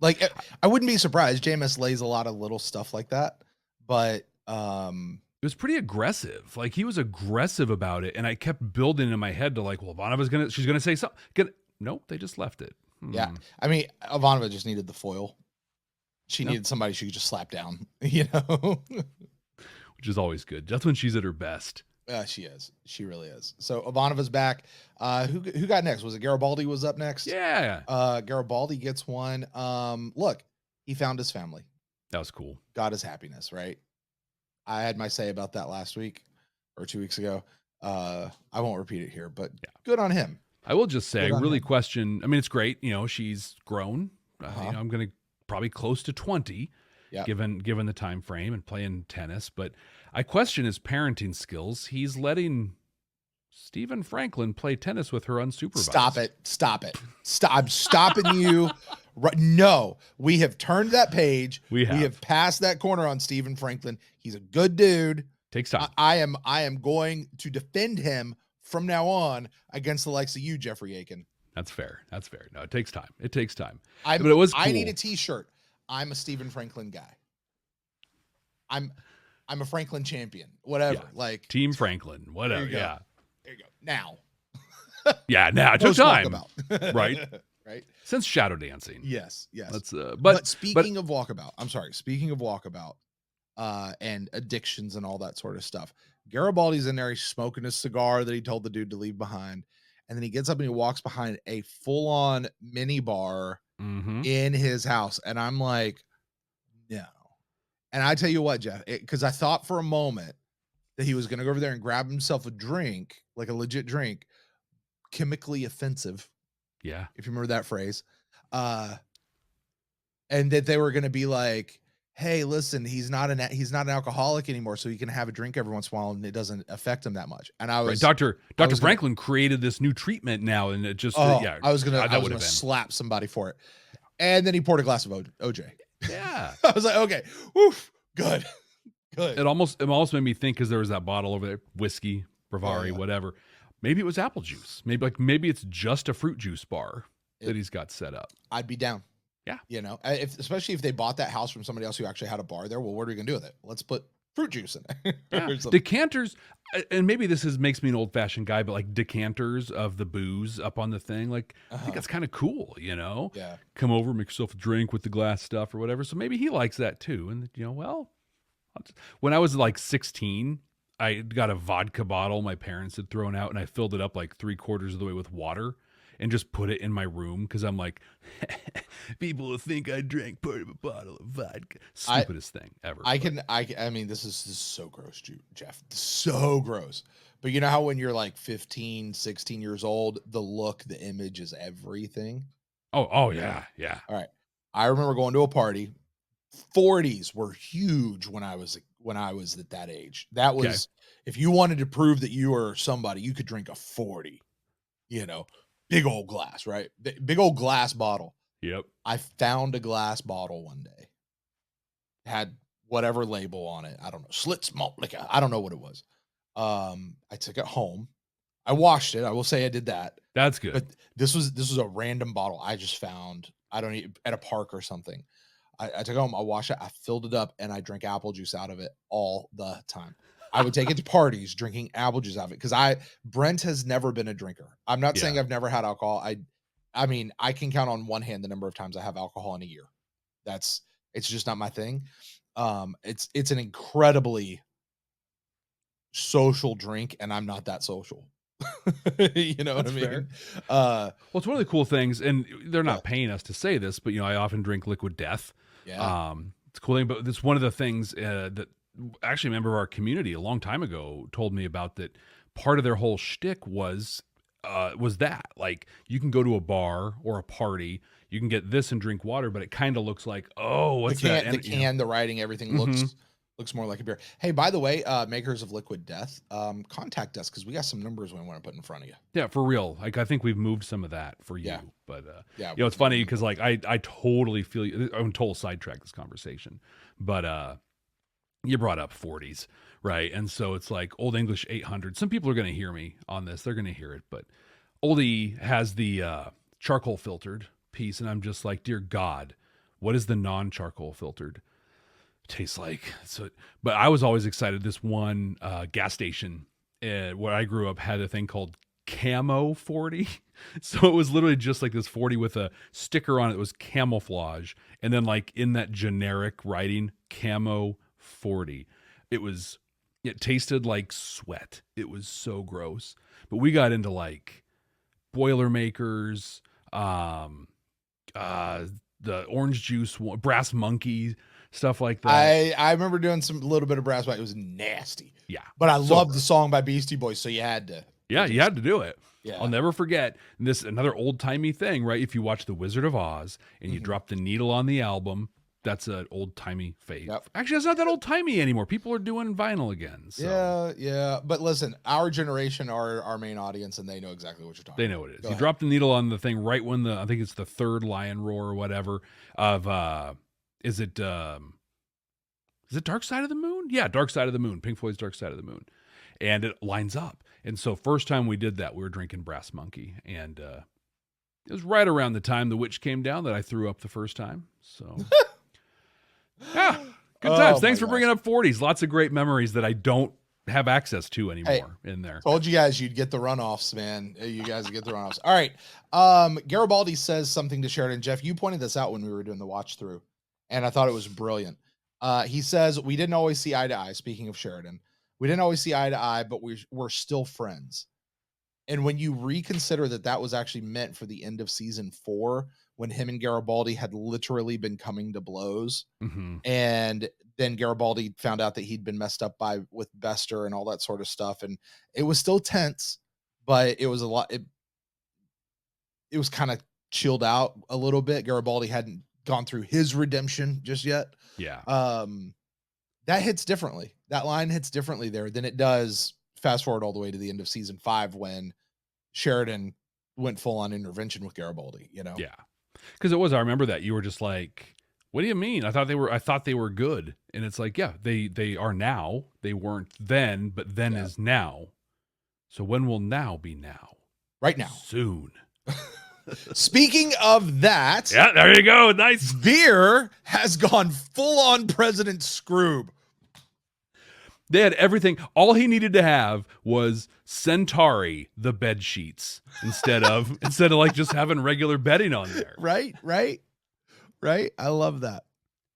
Like, I wouldn't be surprised. JMS lays a lot of little stuff like that, but it was pretty aggressive. Like, he was aggressive about it, and I kept building in my head to, like, well, Ivanova's she's gonna say something. Nope, they just left it. Yeah, I mean, Ivanova just needed the foil. She needed somebody she could just slap down, you know, which is always good. That's when she's at her best. She is. She really is. So Ivanova's back. Who got next? Was it Garibaldi was up next? Yeah. Garibaldi gets one. Look, he found his family. That was cool. Got his happiness, right? I had my say about that last week or 2 weeks ago. I won't repeat it here, but good on him. I will just say, I really question. I mean, it's great. You know, she's grown. You know, I'm going to probably close to 20, given the time frame and playing tennis. But I question his parenting skills. He's letting Stephen Franklin play tennis with her unsupervised. Stop it. I'm stopping you. Right? No, we have turned that page. We have passed that corner on Stephen Franklin. He's a good dude. Takes time. I am going to defend him from now on against the likes of you, Jeffrey Akin. That's fair. No, it takes time. But it was cool. I need a t-shirt. I'm a Stephen Franklin guy. I'm a Franklin champion. Whatever. Yeah. Like Team Franklin. Whatever. There you go. Now. Now it took time. Right. Right. Since shadow dancing. Yes. Let's but speaking of walkabout, and addictions and all that sort of stuff. Garibaldi's in there, he's smoking his cigar that he told the dude to leave behind. And then he gets up and he walks behind a full-on mini bar in his house. And I'm like, no. And I tell you what, Jeff, because I thought for a moment that he was going to go over there and grab himself a drink, like a legit drink, chemically offensive. Yeah. If you remember that phrase. And that they were going to be like, hey, listen, he's not an alcoholic anymore, so he can have a drink every once in a while and it doesn't affect him that much. And I was Dr. Franklin created this new treatment now, and it just I was gonna slap somebody for it. And then he poured a glass of OJ. Yeah. I was like, okay, woof, good. It almost made me think, because there was that bottle over there, whiskey, Bravari, whatever. Maybe it was apple juice. Maybe it's just a fruit juice bar. that he's got set up. I'd be down. Yeah. You know, especially if they bought that house from somebody else who actually had a bar there. Well, what are we going to do with it? Let's put fruit juice in there. Yeah. Decanters, and maybe this makes me an old fashioned guy, but like decanters of the booze up on the thing, like I think that's kind of cool, you know? Yeah. Come over, make yourself a drink with the glass stuff or whatever. So maybe he likes that too. And you know, well, when I was like 16, I got a vodka bottle my parents had thrown out, and I filled it up like 3/4 of the way with water and just put it in my room because I'm like, people will think I drank part of a bottle of vodka. Stupidest thing ever. I mean, this is so gross, Jeff. So gross. But you know how when you're like 15, 16 years old, the look, the image is everything? Oh yeah. All right. I remember going to a party. 40s were huge when I was at that age. That was, if you wanted to prove that you were somebody, you could drink a 40, you know, big old glass, right? Big old glass bottle. Yep. I found a glass bottle one day. Had whatever label on it. I don't know. Schlitz malt liquor. I don't know what it was. I took it home. I washed it. I will say I did that. That's good. But this was a random bottle I just found. At a park or something. I took it home. I washed it. I filled it up, and I drank apple juice out of it all the time. I would take it to parties, drinking apple juice out of it, because Brent has never been a drinker. I'm not saying I've never had alcohol. I mean, I can count on one hand the number of times I have alcohol in a year. It's just not my thing. It's an incredibly social drink, and I'm not that social. You know what I mean? Fair. Well, it's one of the cool things, and they're not paying us to say this, but you know, I often drink Liquid Death. Yeah. It's a cool thing, but it's one of the things that actually a member of our community a long time ago told me about, that part of their whole shtick was that, like, you can go to a bar or a party, you can get this and drink water, but it kind of looks like, oh, what's that? The can, the writing, everything looks more like a beer. Hey, by the way, makers of Liquid Death, contact us because we got some numbers we want to put in front of you. Yeah, for real. Like, I think we've moved some of that for you. Yeah. But yeah, you know, it's funny because like I totally feel you. I'm total sidetrack this conversation, but you brought up 40s, right? And so it's like Old English 800. Some people are going to hear me on this. They're going to hear it, but Oldie has the charcoal filtered piece, and I'm just like, dear God, what is the non-charcoal filtered taste like? So, but I was always excited. This one gas station where I grew up had a thing called Camo 40. So it was literally just like this 40 with a sticker on it that was camouflage, and then like in that generic writing, Camo 40. It tasted like sweat. It was so gross. But we got into like Boilermakers, the orange juice, Brass Monkey, stuff like that. I remember doing little bit of Brass Monkey. It was nasty. Yeah. But I loved the song by Beastie Boys, so you had to. Yeah, you had to do it. Yeah. I'll never forget this, another old timey thing, right? If you watch The Wizard of Oz and you drop the needle on the album, that's an old timey fave. Yep. Actually, it's not that old timey anymore. People are doing vinyl again. So. Yeah. But listen, our generation are our main audience, and they know exactly what you're talking about. They know what it is. You drop the needle on the thing right when I think it's the third lion roar or whatever of, is it Dark Side of the Moon? Yeah, Dark Side of the Moon. Pink Floyd's Dark Side of the Moon. And it lines up. And so first time we did that, we were drinking Brass Monkey. And it was right around the time the witch came down that I threw up the first time. So, yeah, good times. Thanks for bringing up 40s. Lots of great memories that I don't have access to anymore in there. Told you guys you'd get the runoffs, man. You guys get the runoffs. All right. Garibaldi says something to Sheridan. Jeff, you pointed this out when we were doing the watch through, and I thought it was brilliant. He says, we didn't always see eye to eye. Speaking of Sheridan, we didn't always see eye to eye, but we're still friends. And when you reconsider that was actually meant for the end of season 4, when him and Garibaldi had literally been coming to blows, and then Garibaldi found out that he'd been messed up with Bester and all that sort of stuff, and it was still tense, but it was a lot. It was kind of chilled out a little bit. Garibaldi hadn't gone through his redemption just yet. Yeah. That hits differently. That line hits differently there than it does fast forward all the way to the end of season 5 when Sheridan went full on intervention with Garibaldi, you know? Yeah. Because I remember that you were just like, what do you mean? I thought they were good. And it's like, yeah, they are now. They weren't then, but then is now. So when will now be now? Right now. Soon. Speaking of that, Yeah, there you go. Nice. Veer has gone full on President Scroob. They had everything. All he needed to have was Centauri, the bed sheets, instead of like just having regular bedding on there. Right. I love that.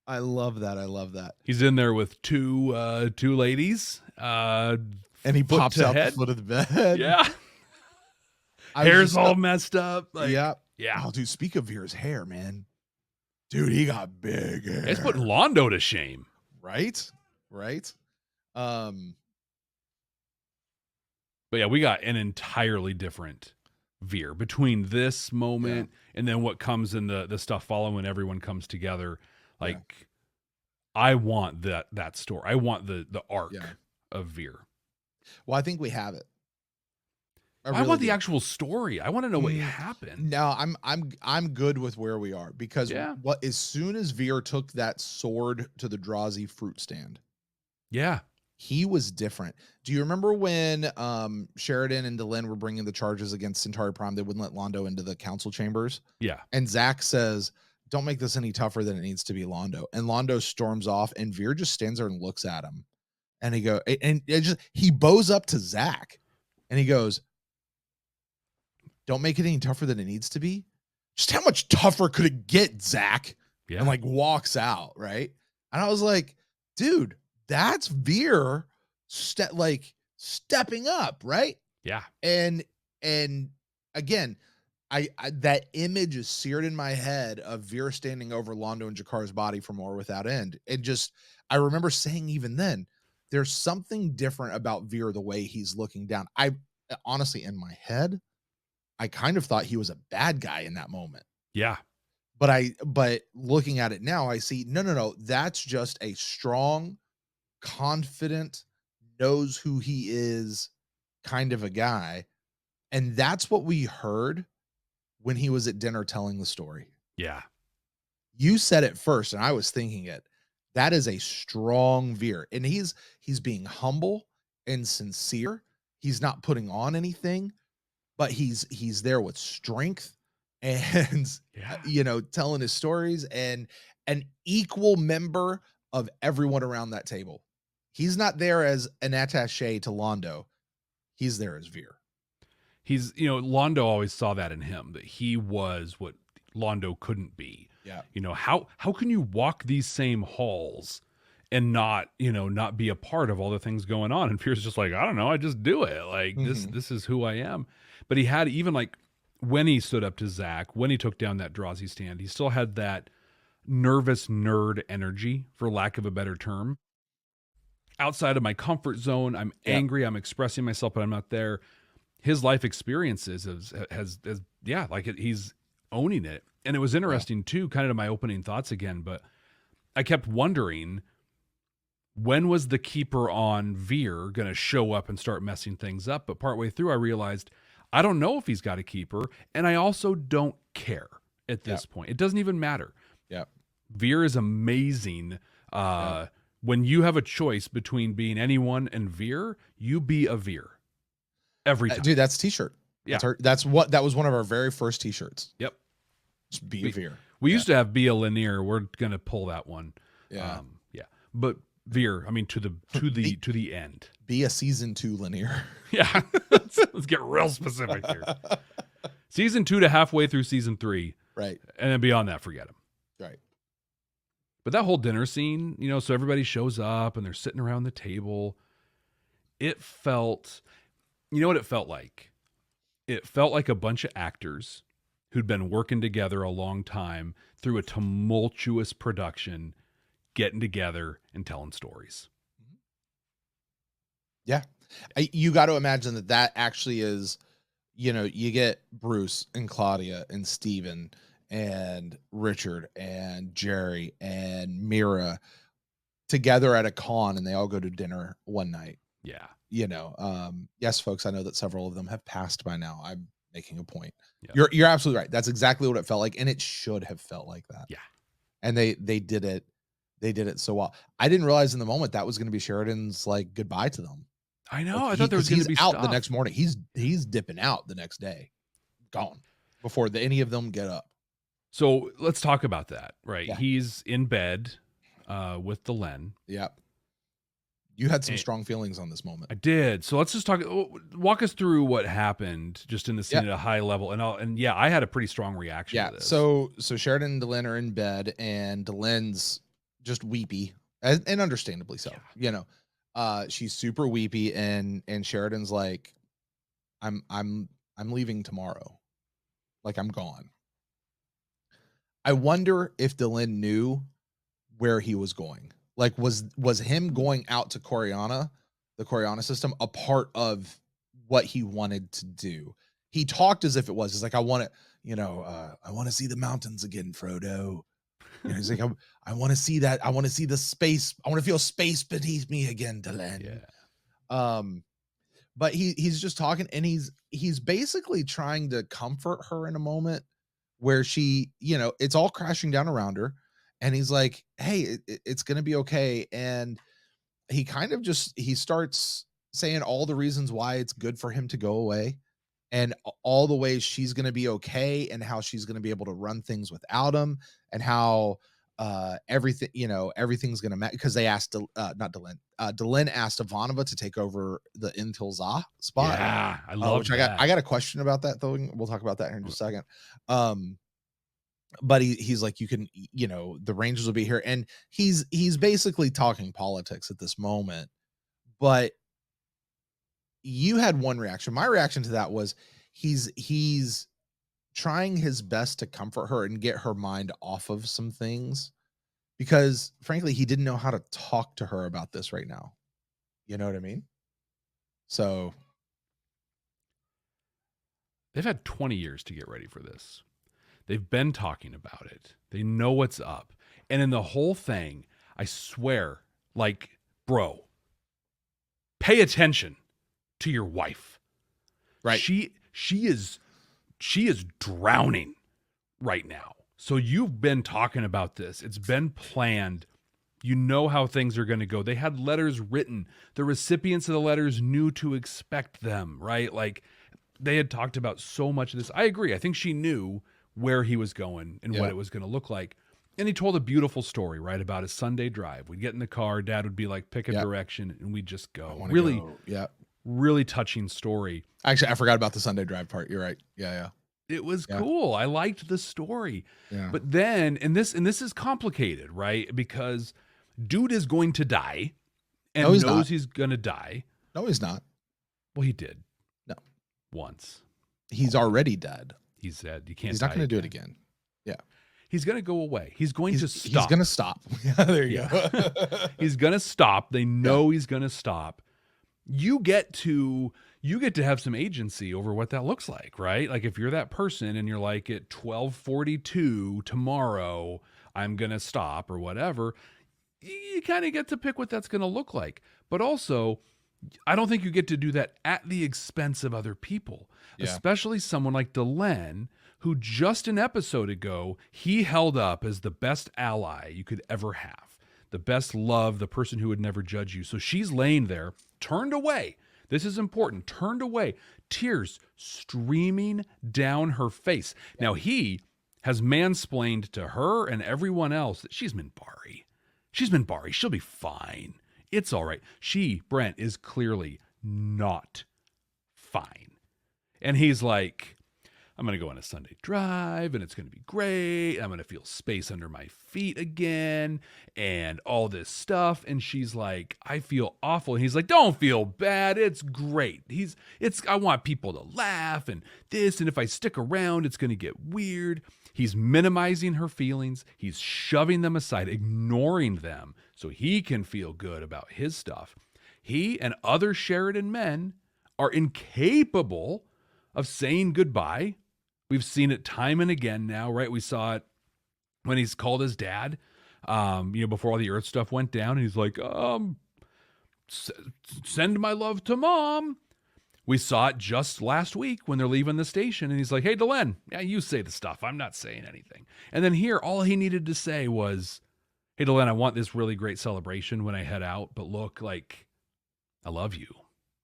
I love that. He's in there with two ladies. And he pops out the foot of the bed. Yeah. Hair's all messed up. Like, yeah. Yeah. Oh, dude, speak of Veer's hair, man. Dude, he got big hair. It's putting Londo to shame. Right. But yeah, we got an entirely different Veer between this moment and then what comes in the stuff following everyone comes together. Like, I want that story. I want the arc of Veer. Well, I think we have it. I want the actual story. I want to know what happened. No, I'm good with where we are because as soon as Veer took that sword to the Drazi fruit stand, he was different. Do you remember when Sheridan and Delenn were bringing the charges against Centauri Prime? They wouldn't let Londo into the council chambers. Yeah, and Zach says, "Don't make this any tougher than it needs to be, Londo." And Londo storms off, and Veer just stands there and looks at him, and he bows up to Zach, and he goes, "Don't make it any tougher than it needs to be." Just how much tougher could it get, Zach? Yeah. And like walks out, right? And I was like, dude, that's Veer stepping up, right? Yeah. And again, I that image is seared in my head of Veer standing over Londo and Jakar's body from War Without End. I remember saying even then, there's something different about Veer, the way he's looking down. I honestly, in my head, I kind of thought he was a bad guy in that moment. Yeah. But looking at it now, I see, no. That's just a strong, confident, knows who he is kind of a guy. And that's what we heard when he was at dinner telling the story. Yeah. You said it first, and I was thinking it. That is a strong Veer. And he's being humble and sincere. He's not putting on anything. But he's there with strength and, telling his stories and an equal member of everyone around that table. He's not there as an attaché to Londo. He's there as Veer. Londo always saw that in him, that he was what Londo couldn't be. Yeah. How can you walk these same halls and not be a part of all the things going on? And Veer's just like, I don't know, I just do it. Like this is who I am. But he had, even like when he stood up to Zach, when he took down that Drazi stand, he still had that nervous nerd energy, for lack of a better term. Outside of my comfort zone, I'm angry, I'm expressing myself, but I'm not there. His life experiences he's owning it. And it was interesting too, kind of my opening thoughts again, but I kept wondering, when was the keeper on Veer going to show up and start messing things up? But partway through, I realized, I don't know if he's got a keeper, and I also don't care at this point. It doesn't even matter. Yeah. Veer is amazing. When you have a choice between being anyone and Veer, you be a Veer. Every time. Dude, that's a t-shirt. Yeah. That was one of our very first t-shirts. Yep. Just be a Veer. We used to have be a Linear. We're going to pull that one. Yeah. But Veer, I mean, to the end. Be a season 2 Linear. Yeah. Let's get real specific here. Season 2 to halfway through season 3. Right. And then beyond that, forget him. Right. But that whole dinner scene, so everybody shows up and they're sitting around the table. It felt, what it felt like? It felt like a bunch of actors who'd been working together a long time through a tumultuous production, getting together and telling stories. Yeah. You got to imagine that actually is, you get Bruce and Claudia and Steven and Richard and Jerry and Mira together at a con, and they all go to dinner one night. Yeah. Yes, folks, I know that several of them have passed by now. I'm making a point. Yeah. You're absolutely right. That's exactly what it felt like. And it should have felt like that. Yeah. And they did it. They did it so well. I didn't realize in the moment that was going to be Sheridan's like goodbye to them. I know. I thought there was going to be out stuff. The next morning. He's dipping out the next day. Gone. before any of them get up. So let's talk about that, right? Yeah. He's in bed with Delenn. Yeah. You had some strong feelings on this moment. I did. So let's just walk us through what happened just in the scene at a high level. And I had a pretty strong reaction to this. So Sheridan and Delenn are in bed, and Delenn's just weepy, and understandably so. You know, she's super weepy, and Sheridan's like, I'm leaving tomorrow. Like, I'm gone. I wonder if Delenn knew where he was going. Like, was him going out to Coriana, the Coriana system, a part of what he wanted to do? He talked as if it was. He's like, I want to see the mountains again, Frodo. You know, he's like, I want to see that. I want to see the space. I want to feel space beneath me again, Delenn. Yeah. But he's just talking, and he's basically trying to comfort her in a moment where she, you know, it's all crashing down around her, and he's like, hey, it's gonna be okay. And he kind of he starts saying all the reasons why it's good for him to go away, and all the ways she's gonna be okay, and how she's gonna be able to run things without him, and how everything, you know, everything's gonna matter, because they asked Delenn asked Ivanova to take over the jal'Zha spot. Yeah, I love that. I got a question about that, though. We'll talk about that here in just a second. But he's like, you can, you know, the Rangers will be here, and he's basically talking politics at this moment. But you had one reaction. My reaction to that was he's trying his best to comfort her and get her mind off of some things, because frankly, he didn't know how to talk to her about this right now. You know what I mean? So they've had 20 years to get ready for this. They've been talking about it. They know what's up. And in the whole thing, I swear, like, bro, pay attention to your wife. Right. She is drowning right now. So you've been talking about this. It's been planned. You know how things are going to go. They had letters written. The recipients of the letters knew to expect them, right? Like, they had talked about so much of this. I agree. I think she knew where he was going and what it was going to look like. And he told a beautiful story, right, about his Sunday drive. We'd get in the car. Dad would be like, pick a direction, and we'd just go. Really, really touching story. Actually, I forgot about the Sunday drive part. You're right. Yeah. It was cool. I liked the story. Yeah. But then, and this is complicated, right? Because dude is going to die and knows he's going to die. No, he's not. Well, he did. No. Once. He's already dead. He said, you can't. He's not going to do it again. Yeah. He's going to go away. He's going to stop. He's going to stop. Yeah, there you go. He's going to stop. They know he's going to stop. You get to have some agency over what that looks like, right? Like, if you're that person and you're like, at 12:42 tomorrow, I'm going to stop or whatever, you kind of get to pick what that's going to look like. But also, I don't think you get to do that at the expense of other people, especially someone like Delenn, who just an episode ago, he held up as the best ally you could ever have, the best love, the person who would never judge you. So she's laying there, turned away. This is important. Turned away, tears streaming down her face. Now, he has mansplained to her and everyone else that she's Minbari. She's Minbari. She'll be fine. It's all right. Brent, is clearly not fine. And he's like, I'm going to go on a Sunday drive, and it's going to be great. I'm going to feel space under my feet again and all this stuff. And she's like, I feel awful. And he's like, don't feel bad. It's great. I want people to laugh and this. And if I stick around, it's going to get weird. He's minimizing her feelings. He's shoving them aside, ignoring them so he can feel good about his stuff. He and other Sheridan men are incapable of saying goodbye. We've seen it time and again now, right? We saw it when he's called his dad, before all the Earth stuff went down. And he's like, send my love to Mom. We saw it just last week when they're leaving the station. And he's like, hey, Delenn, you say the stuff. I'm not saying anything. And then here, all he needed to say was, hey, Delenn, I want this really great celebration when I head out. But look, like, I love you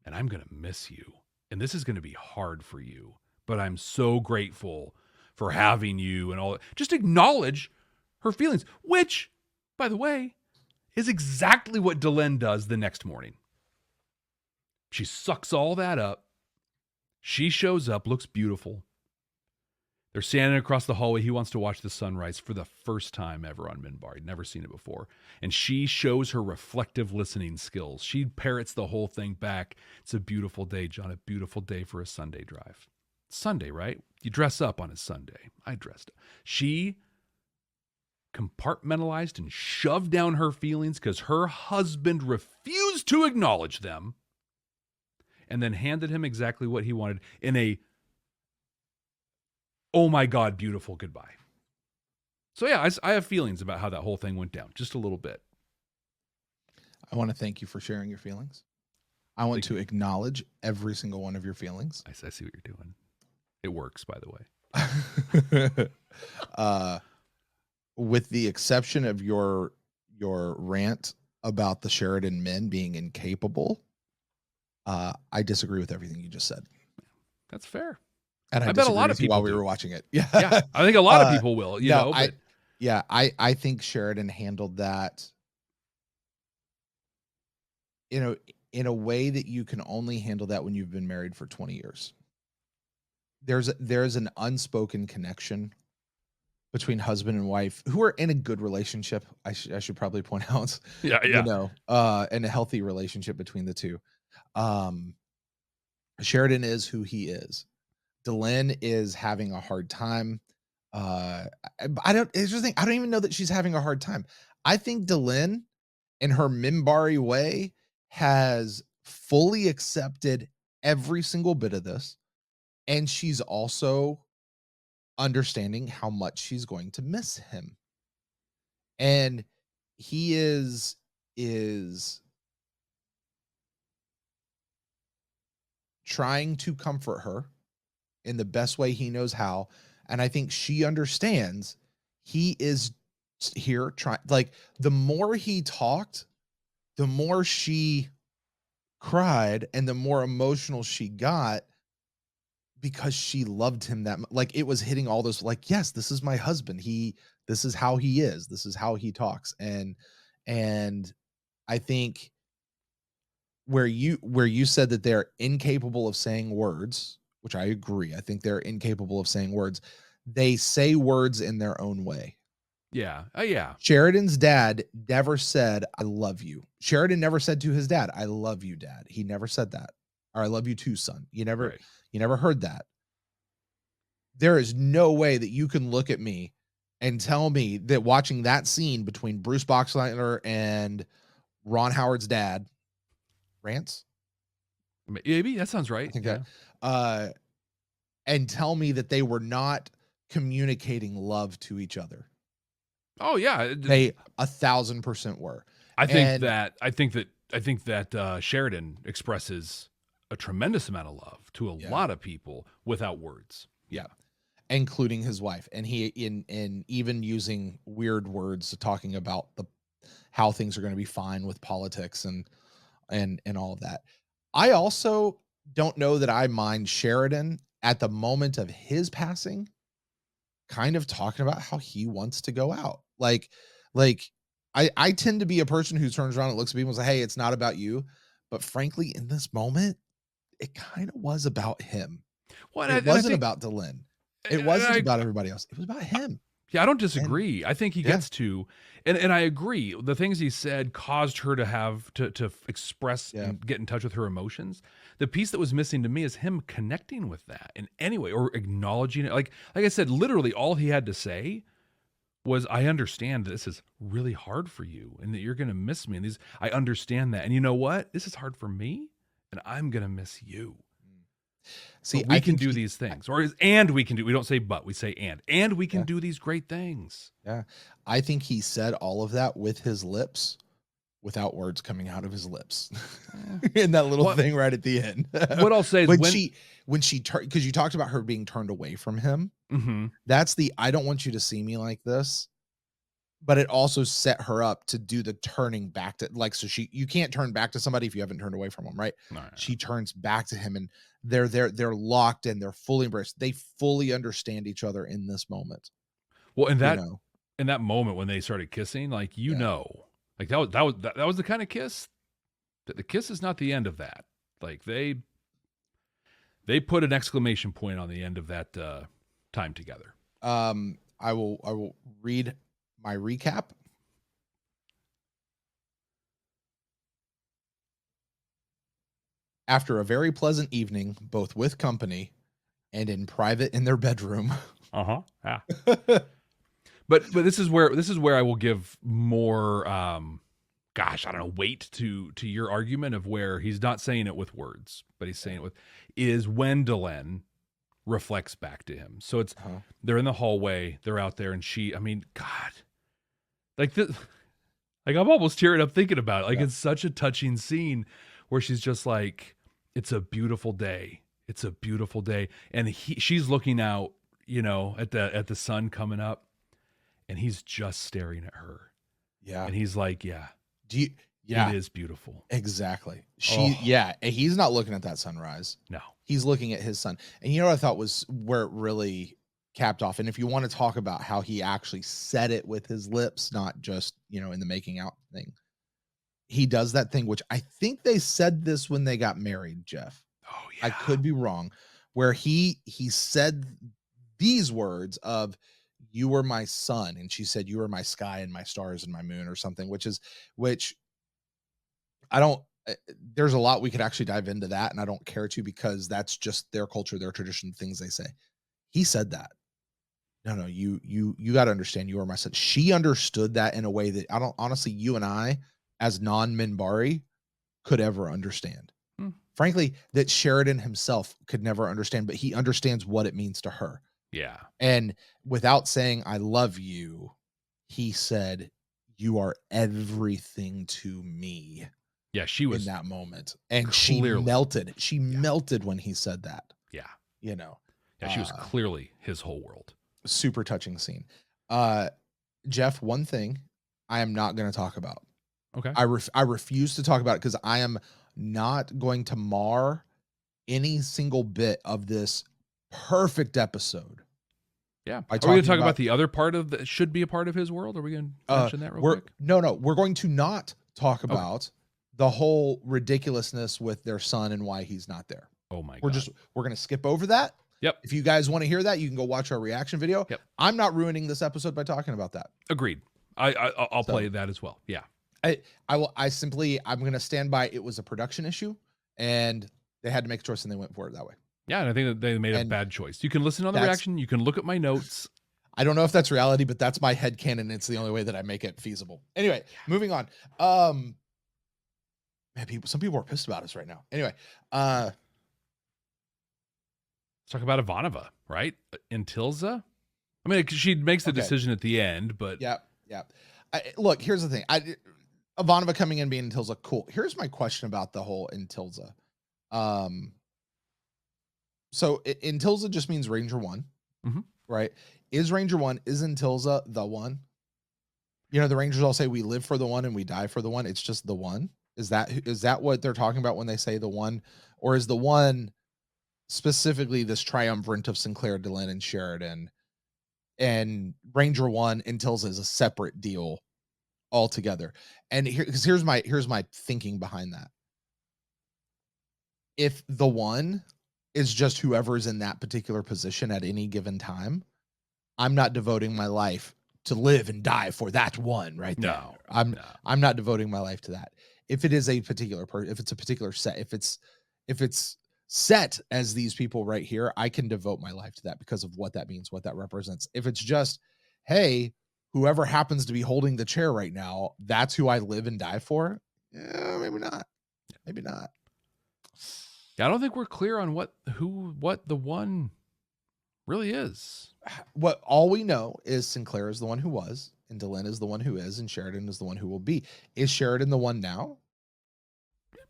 and I'm going to miss you. And this is going to be hard for you. But I'm so grateful for having you and all. Just acknowledge her feelings, which, by the way, is exactly what Delenn does the next morning. She sucks all that up. She shows up, looks beautiful. They're standing across the hallway. He wants to watch the sunrise for the first time ever on Minbar. He'd never seen it before. And she shows her reflective listening skills. She parrots the whole thing back. It's a beautiful day, John. A beautiful day for a Sunday drive. It's Sunday, right? You dress up on a Sunday. I dressed up. She compartmentalized and shoved down her feelings because her husband refused to acknowledge them, and then handed him exactly what he wanted in a, oh my God, beautiful goodbye. So yeah, I have feelings about how that whole thing went down, just a little bit. I want to thank you for sharing your feelings. I want to acknowledge every single one of your feelings. I see what you're doing. It works, by the way. With the exception of your rant about the Sheridan men being incapable, I disagree with everything you just said. That's fair. And I bet a lot of people while we were watching it. Yeah. Yeah, I think a lot of people will. You know, but... I think Sheridan handled that, in a way that you can only handle that when you've been married for 20 years. There's an unspoken connection between husband and wife who are in a good relationship. I should probably point out, and a healthy relationship between the two. Sheridan is who he is. Delenn is having a hard time. I don't even know that she's having a hard time. I think Delenn, in her Minbari way, has fully accepted every single bit of this. And she's also understanding how much she's going to miss him. And he is trying to comfort her in the best way he knows how. And I think she understands he is here trying, like, the more he talked, the more she cried and the more emotional she got, because she loved him that much. Like, it was hitting all those, like, yes, this is my husband. This is how he is. This is how he talks. And I think where you said that they're incapable of saying words, which I agree. I think they're incapable of saying words. They say words in their own way. Yeah. Yeah. Sheridan's dad never said, I love you. Sheridan never said to his dad, I love you, Dad. He never said that. Or I love you too, son. You never heard that. There is no way that you can look at me and tell me that watching that scene between Bruce Boxleitner and Ron Howard's dad, Rance? Maybe that sounds right. I think that, and tell me that they were not communicating love to each other. Oh yeah, they 1,000% were. I think that Sheridan expresses a tremendous amount of love to a lot of people without words. Yeah, including his wife, and he in even using weird words, talking about how things are going to be fine with politics and all of that. I also don't know that I mind Sheridan at the moment of his passing, kind of talking about how he wants to go out. Like I tend to be a person who turns around and looks at people and says, hey, it's not about you. But frankly, in this moment, it kind of was about him. Well, it wasn't about Delenn. It wasn't about everybody else. It was about him. Yeah, I don't disagree. I think he gets to, and I agree. The things he said caused her to have to express and get in touch with her emotions. The piece that was missing to me is him connecting with that in any way or acknowledging it. Like I said, literally all he had to say was, I understand this is really hard for you and that you're going to miss me. And I understand that. And you know what? This is hard for me and I'm going to miss you. See, we can do these things, we don't say, but we say, and we can do these great things. Yeah. I think he said all of that with his lips without words coming out of his lips in that little thing right at the end. What I'll say is when she turned, because you talked about her being turned away from him. Mm-hmm. That's I don't want you to see me like this. but it also set her up to do the turning back to, like, so you can't turn back to somebody if you haven't turned away from them, right? No. She turns back to him, and they're locked in, they're fully embraced. They fully understand each other in this moment. Well, in that You know? in that moment when they started kissing, like, you Yeah. know, like that was the kind of kiss. The kiss is not the end of that. Like they put an exclamation point on the end of that time together. I will read my recap. After a very pleasant evening, both with company and in private in their bedroom. Yeah. But this is where I will give more gosh, I don't know, weight to your argument of where he's not saying it with words, but he's saying it with, is when Delenn reflects back to him. So it's they're in the hallway, they're out there, and she, I mean, God, like this, like I'm almost tearing up thinking about it. Like it's such a touching scene where she's just like, it's a beautiful day. It's a beautiful day. And she's looking out, you know, at the sun coming up, and he's just staring at her. Yeah. And he's like, yeah. Yeah. It is beautiful. Exactly. Oh. He's not looking at that sunrise. No. He's looking at his son. And you know what I thought was where it really capped off? And if you want to talk about how he actually said it with his lips, not just, you know, in the making out thing, he does that thing, which I think they said this when they got married, Jeff. Oh, yeah. I could be wrong, where he said these words of, "You were my sun," and she said, "You were my sky and my stars and my moon," or something, which I don't, there's a lot we could actually dive into that, and I don't care to, because that's just their culture, their tradition, things they say. He said that. No, you got to understand, you are my son. She understood that in a way that I don't, honestly, you and I, as non-Minbari, could ever understand. Frankly, that Sheridan himself could never understand, but he understands what it means to her. Yeah. And without saying, "I love you," he said, "You are everything to me." Yeah, she was in that moment. And clearly, she melted. She melted when he said that. Yeah. You know. Yeah, she was clearly his whole world. Super touching scene. Jeff, one thing I am not going to talk about. Okay. I refuse to talk about it because I am not going to mar any single bit of this perfect episode. Yeah. Are we going to talk about the other part of that should be a part of his world? Are we going to mention that real quick? No. We're going to not talk about the whole ridiculousness with their son and why he's not there. Oh my God. We're going to skip over that. Yep. If you guys want to hear that, you can go watch our reaction video. Yep. I'm not ruining this episode by talking about that. Agreed. I'll play that as well. Yeah. I'm going to stand by, it was a production issue and they had to make a choice and they went for it that way. Yeah. And I think that they made a bad choice. You can listen on the reaction. You can look at my notes. I don't know if that's reality, but that's my headcanon. It's the only way that I make it feasible. Anyway, moving on. Man, some people are pissed about us right now. Anyway, let's talk about Ivanova, right? In jal'Zha. I mean, she makes the decision at the end, but yeah. Look, here's the thing. Ivanova coming in being in jal'Zha, cool. Here's my question about the whole in jal'Zha. So in jal'Zha just means Ranger 1, right? Is Ranger 1, is in jal'Zha the one? You know, the Rangers all say we live for the one and we die for the one. It's just the one. Is that what they're talking about when they say the one? Or is the one specifically this triumvirate of Sinclair, Delenn, and Sheridan, and Ranger 1 in jal'Zha is a separate deal altogether? And here's my thinking behind that. If the one is just whoever's in that particular position at any given time, I'm not devoting my life to live and die for that one right there. No, I'm not devoting my life to that. If it is a particular person, if it's a particular set, if it's set as these people right here, I can devote my life to that because of what that means, what that represents. If it's just, hey, whoever happens to be holding the chair right now, that's who I live and die for. Yeah, maybe not. Maybe not. Yeah, I don't think we're clear on what the one really is. What all we know is Sinclair is the one who was, and Delenn is the one who is, and Sheridan is the one who will be. Is Sheridan the one now?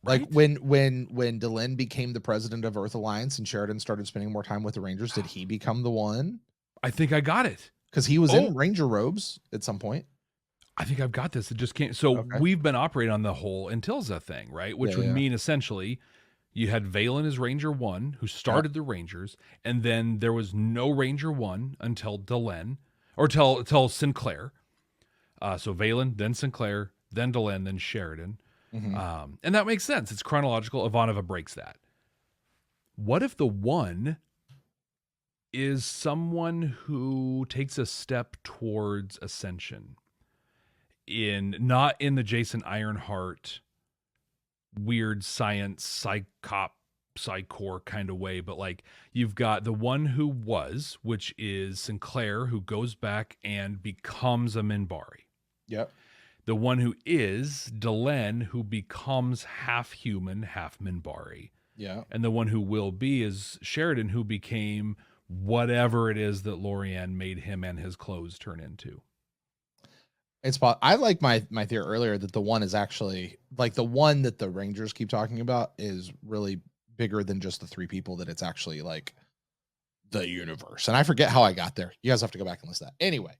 Right? Like when Delenn became the president of Earth Alliance and Sheridan started spending more time with the Rangers, did he become the one? I think I got it. Because he was in Ranger robes at some point. I think I've got this. It just can't. So Okay. we've been operating on the whole Antilza thing, right? Which would mean essentially you had Valen as Ranger 1, who started the Rangers, and then there was no Ranger 1 until Delenn, or till Sinclair. So Valen, then Sinclair, then Delenn, then Sheridan. And that makes sense. It's chronological. Ivanova breaks that. What if the 1 is someone who takes a step towards ascension? Not in the Jason Ironheart weird science psychor kind of way, but like you've got the 1 who was, which is Sinclair, who goes back and becomes a Minbari. Yep. The 1 who is Delenn, who becomes half human, half Minbari. Yeah. And the 1 who will be is Sheridan, who became whatever it is that Lorianne made him and his clothes turn into. I like my theory earlier that the 1 is actually like the 1 that the Rangers keep talking about is really bigger than just the 3 people, that it's actually like the universe. And I forget how I got there. You guys have to go back and listen to that. Anyway.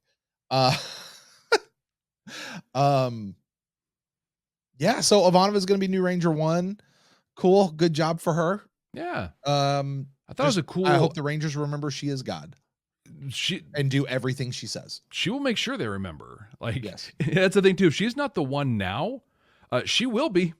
Yeah, so Ivanova is going to be new Ranger 1. Cool. Good job for her. Yeah. I thought it was a cool. I hope the Rangers remember she is God. She and do everything she says. She will make sure they remember. Like, yes. That's the thing too. If she's not the 1 now, she will be,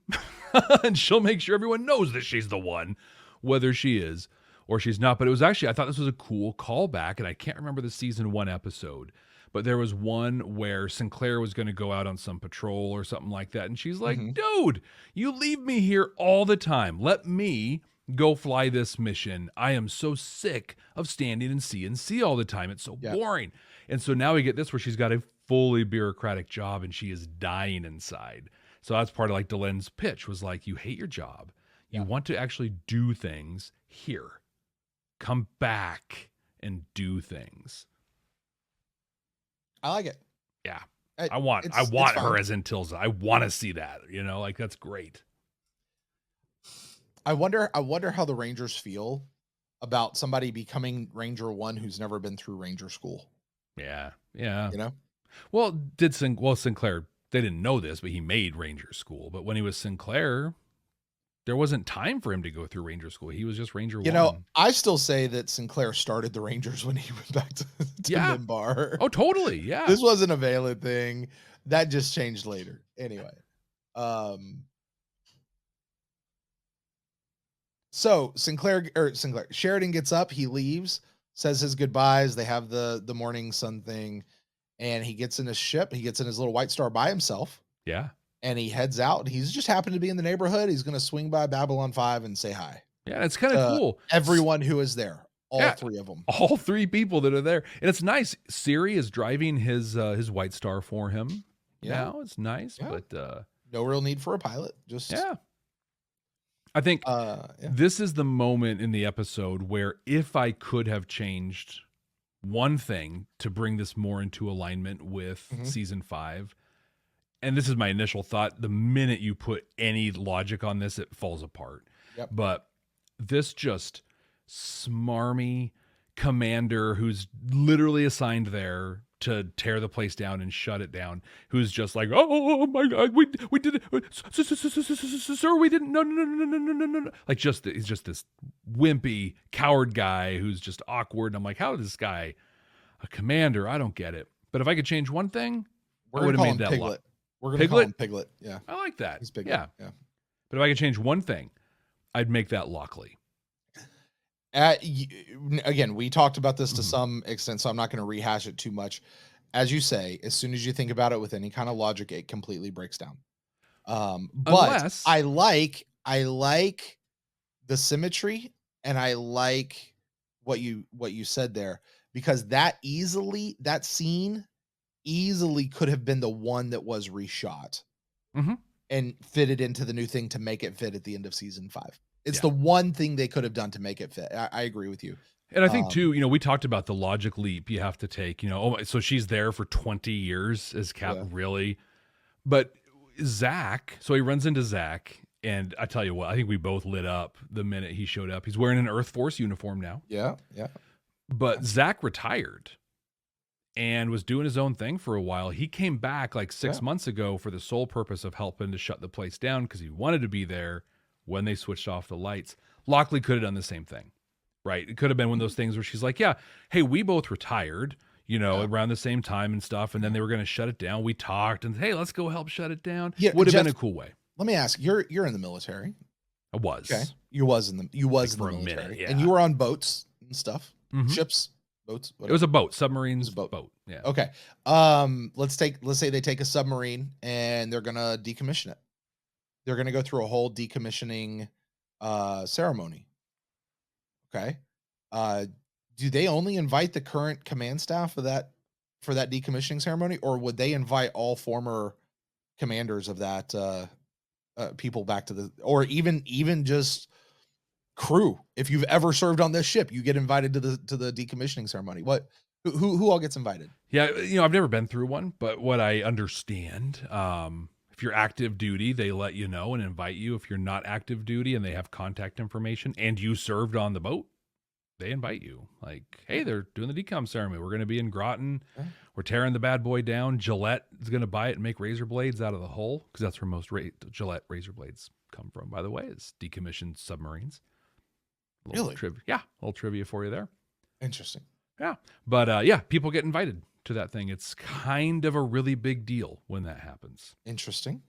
and she'll make sure everyone knows that she's the 1, whether she is or she's not. But it was actually, I thought this was a cool callback, and I can't remember the season 1 episode, but there was one where Sinclair was going to go out on some patrol or something like that, and she's like, "Dude, you leave me here all the time. Let me go fly this mission. I am so sick of standing in CNC all the time. It's so boring." And so now we get this where she's got a fully bureaucratic job and she is dying inside. So that's part of like Delenn's pitch was like, you hate your job. You want to actually do things here. Come back and do things. I like it. Yeah. I want her as Antilza. I want to see that, like that's great. I wonder how the Rangers feel about somebody becoming Ranger 1 who's never been through Ranger school. Yeah. Yeah. Well, Sinclair, they didn't know this, but he made Ranger school. But when he was Sinclair, there wasn't time for him to go through Ranger school. He was just Ranger 1. I still say that Sinclair started the Rangers when he went back to Minbar. Oh, totally. Yeah. This wasn't a Valen thing. That just changed later. Anyway. So Sheridan gets up, he leaves, says his goodbyes. They have the morning sun thing, and he gets in his ship. He gets in his little White Star by himself. Yeah. And he heads out. He's just happened to be in the neighborhood. He's going to swing by Babylon 5 and say hi. Yeah, it's kind of cool. Everyone who is there, all 3 of them. All 3 people that are there. And it's nice. Siri is driving his White Star for him. Yeah. Now it's nice, but no real need for a pilot. Just I think this is the moment in the episode where if I could have changed one thing to bring this more into alignment with season 5, and this is my initial thought, the minute you put any logic on this, it falls apart. Yep. But this just smarmy commander who's literally assigned there to tear the place down and shut it down, who's just like, "Oh my God, we did it, sir, we didn't, no. Like he's just this wimpy coward guy who's just awkward. And I'm like, how is this guy a commander? I don't get it. But if I could change one thing, I would have made that Piglet. We're going to call him Piglet. Yeah. I like that. He's Piglet. Yeah. But if I could change one thing, I'd make that Lockley. Again, we talked about this to some extent, so I'm not going to rehash it too much. As you say, as soon as you think about it with any kind of logic, it completely breaks down. But I like the symmetry, and I like what you said there, because that scene easily could have been the one that was reshot and fitted into the new thing to make it fit at the end of season 5. It's the one thing they could have done to make it fit. I agree with you. And I think too, we talked about the logic leap you have to take, so she's there for 20 years as Cap, really? But Zach, so he runs into Zach, and I tell you what, I think we both lit up the minute he showed up. He's wearing an Earth Force uniform now. Yeah. But Zach retired. and was doing his own thing for a while. He came back like 6 months ago for the sole purpose of helping to shut the place down because he wanted to be there when they switched off the lights. Lockley could have done the same thing, right? It could have been one of those things where she's like, yeah, hey, we both retired, around the same time and stuff, and then they were going to shut it down. We talked, and hey, let's go help shut it down. Yeah, would have Jeff, been a cool way. Let me ask, you're in the military. I was. Okay. You was in the for a military. minute, yeah. And you were on boats and stuff. Ships, boats. Whatever. It was a boat, submarines, It was a boat. Yeah. Okay. Let's say they take a submarine and they're gonna decommission it. They're gonna go through a whole decommissioning ceremony. Okay. Do they only invite the current command staff for that decommissioning ceremony, or would they invite all former commanders of that people back to or even just crew? If you've ever served on this ship, you get invited to the decommissioning ceremony. Who all gets invited? Yeah, I've never been through one, but what I understand, if you're active duty, they let you know and invite you. If you're not active duty and they have contact information and you served on the boat, they invite you. Like, hey, they're doing the decom ceremony. We're going to be in Groton. We're tearing the bad boy down. Gillette is going to buy it and make razor blades out of the hull, because that's where most Gillette razor blades come from, by the way, is decommissioned submarines. Really? Little trivia for you there. Interesting. Yeah. But people get invited to that thing. It's kind of a really big deal when that happens. Interesting.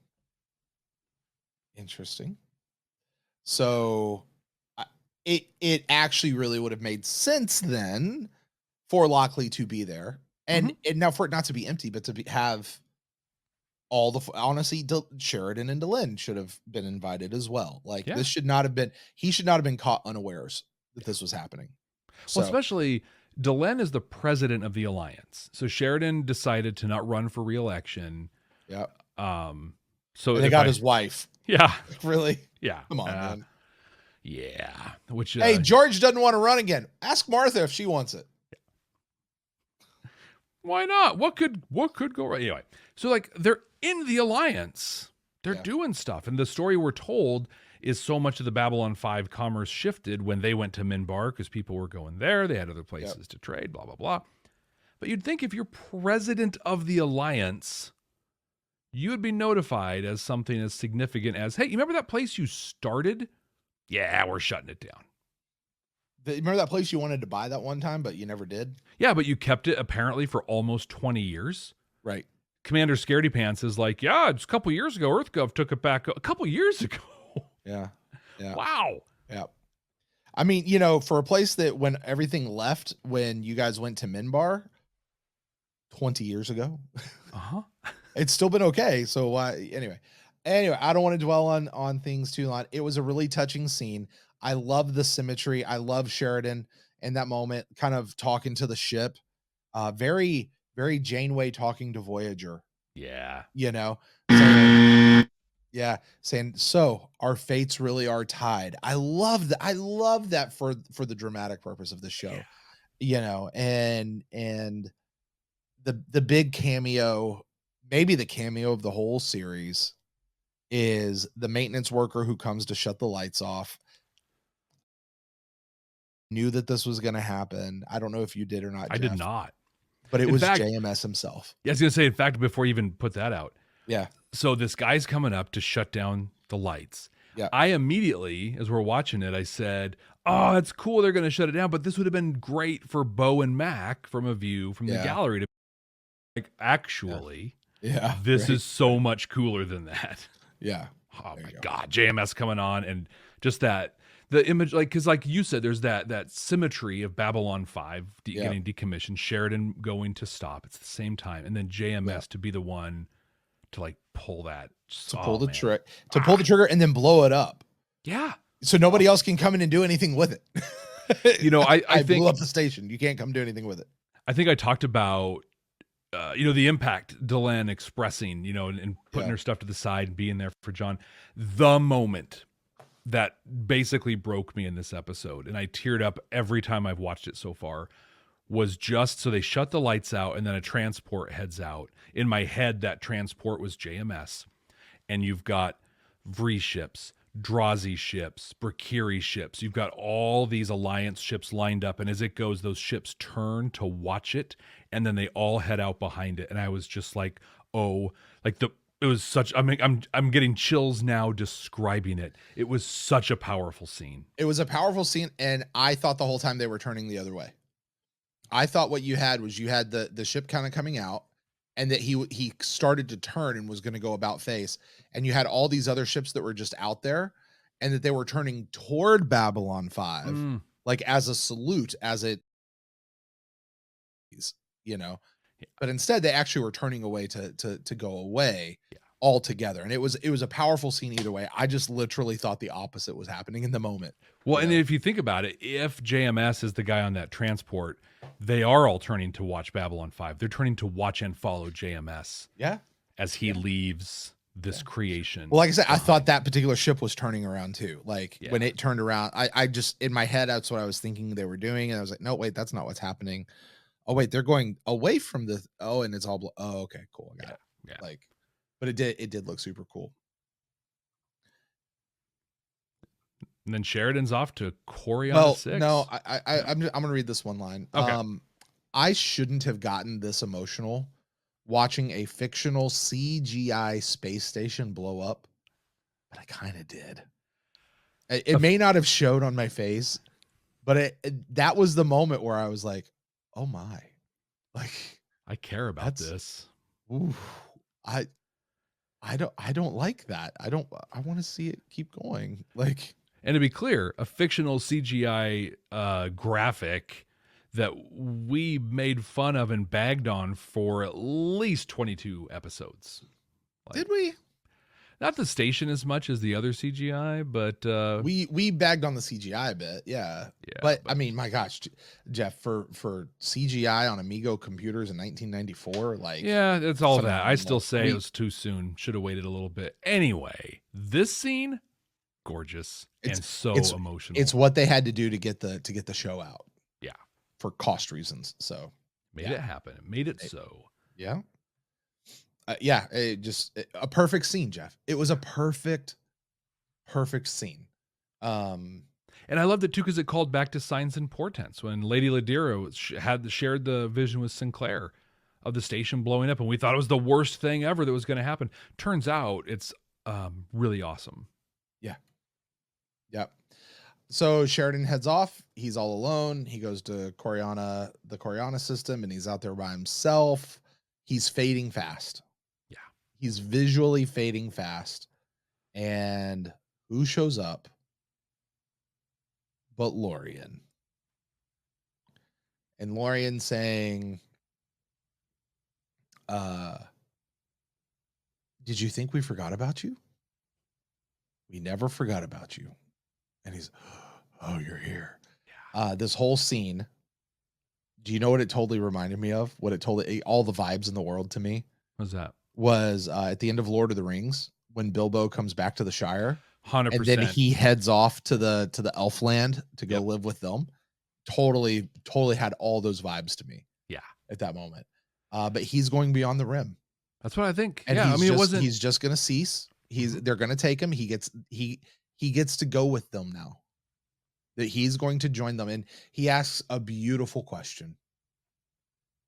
So it actually really would have made sense then for Lockley to be there, and now for it not to be empty, but to have all the, honestly, Sheridan and Delenn should have been invited as well. Like, this should not have been, he should not have been caught unawares that this was happening. Well, especially Delenn is the president of the Alliance. So Sheridan decided to not run for re-election. Yeah. So they got his wife. Yeah. Really? Yeah. Come on, man. Yeah. Which hey, George doesn't want to run again. Ask Martha if she wants it. Why not? What could go right? Anyway, so like they're in the Alliance. They're doing stuff. And the story we're told is so much of the Babylon 5 commerce shifted when they went to Minbar because people were going there. They had other places to trade, blah, blah, blah. But you'd think if you're president of the Alliance, you would be notified as something as significant as, hey, you remember that place you started? Yeah, we're shutting it down. Remember that place you wanted to buy that one time, but you never did? Yeah, but you kept it apparently for almost 20 years. Right. Commander Scaredy Pants is like, yeah, just a couple years ago, EarthGov took it back a couple years ago. Yeah. Wow. Yeah. I mean, for a place that when everything left, when you guys went to Minbar 20 years ago, it's still been okay. So why? Anyway, I don't want to dwell on things too long. It was a really touching scene. I love the symmetry. I love Sheridan in that moment, kind of talking to the ship. Very, very Janeway talking to Voyager. Yeah. Saying, so our fates really are tied. I love that. I love that for the dramatic purpose of the show. And the big cameo, maybe the cameo of the whole series, is the maintenance worker who comes to shut the lights off. Knew that this was going to happen. I don't know if you did or not. I did not. But it was JMS himself. Yeah, I was going to say, in fact, before you even put that out. Yeah. So this guy's coming up to shut down the lights. Yeah. I immediately, as we're watching it, I said, oh, that's cool. They're going to shut it down. But this would have been great for Bo and Mac from a view from the gallery to like, actually, this is so much cooler than that. Yeah. Oh my God. JMS coming on and just that. The image, like, because like you said, there's that symmetry of Babylon 5 getting decommissioned, Sheridan going to stop. It's the same time. And then JMS to be the one to like pull that. Pull the trigger and then blow it up. Yeah. So nobody else can come in and do anything with it. I think blew up the station. You can't come do anything with it. I think I talked about, the impact Delenn expressing, and putting her stuff to the side and being there for John. The moment that basically broke me in this episode, and I teared up every time I've watched it so far, was just so they shut the lights out and then a transport heads out. In my head, that transport was JMS, and you've got Vree ships, Drazi ships, Brakiri ships. You've got all these alliance ships lined up, and as it goes, those ships turn to watch it, and then they all head out behind it. And I was just like, oh, like it was such. I mean, I'm getting chills now describing it. It was such a powerful scene. It was a powerful scene, and I thought the whole time they were turning the other way. I thought what you had was the ship kind of coming out, and that he started to turn and was going to go about face, and you had all these other ships that were just out there, and that they were turning toward Babylon 5, like as a salute, as it, you know. But instead, they actually were turning away to go away altogether, and it was a powerful scene either way. I just literally thought the opposite was happening in the moment. Well, and if you think about it, if JMS is the guy on that transport, they are all turning to watch Babylon 5. They're turning to watch and follow JMS. Yeah. As he leaves this creation. Well, like I said, I thought that particular ship was turning around too. Like when it turned around, I just, in my head, that's what I was thinking they were doing. And I was like, no, wait, that's not what's happening. Oh, wait, they're going away from the, and it's all, oh, okay, cool. I got it. Yeah. Like, but it did look super cool. And then Sheridan's off to Coriana 6. No, I'm gonna read this one line. Okay. I shouldn't have gotten this emotional watching a fictional CGI space station blow up, but I kind of did. It may not have showed on my face, but that was the moment where I was like, "Oh my!" Like I care about this. Ooh, I don't like that. I want to see it keep going. Like. And to be clear, a fictional CGI graphic that we made fun of and bagged on for at least 22 episodes. Did we? Not the station as much as the other CGI, but we bagged on the CGI a bit, yeah. But I mean, my gosh, Jeff, for CGI on Amigo computers in 1994, like it's all that. I still say it was too soon. Should have waited a little bit. Anyway, this scene, gorgeous and so emotional. It's what they had to do to get the show out. Yeah, for cost reasons. So made it happen. It made it so. Yeah. It just a perfect scene, Jeff. It was a perfect scene. And I loved it too because it called back to Signs and Portents when Lady Ladira shared the vision with Sinclair of the station blowing up, and we thought it was the worst thing ever that was going to happen. Turns out it's really awesome. Yeah. Yep. So Sheridan heads off. He's all alone. He goes to the Coriana system, and he's out there by himself. He's fading fast. Yeah. He's visually fading fast. And who shows up but Lorian? And Lorian saying, did you think we forgot about you? We never forgot about you. And he's, oh, you're here. Yeah. This whole scene, do you know what it totally reminded me of? What it told all the vibes in the world to me? What's that? Was at the end of Lord of the Rings when Bilbo comes back to the Shire. 100%. And then he heads off to the elf land to go live with them. Totally had all those vibes to me. Yeah. At that moment. But he's going beyond the rim. That's what I think. And he's just gonna cease. They're gonna take him. He gets to go with them now. That he's going to join them. And he asks a beautiful question.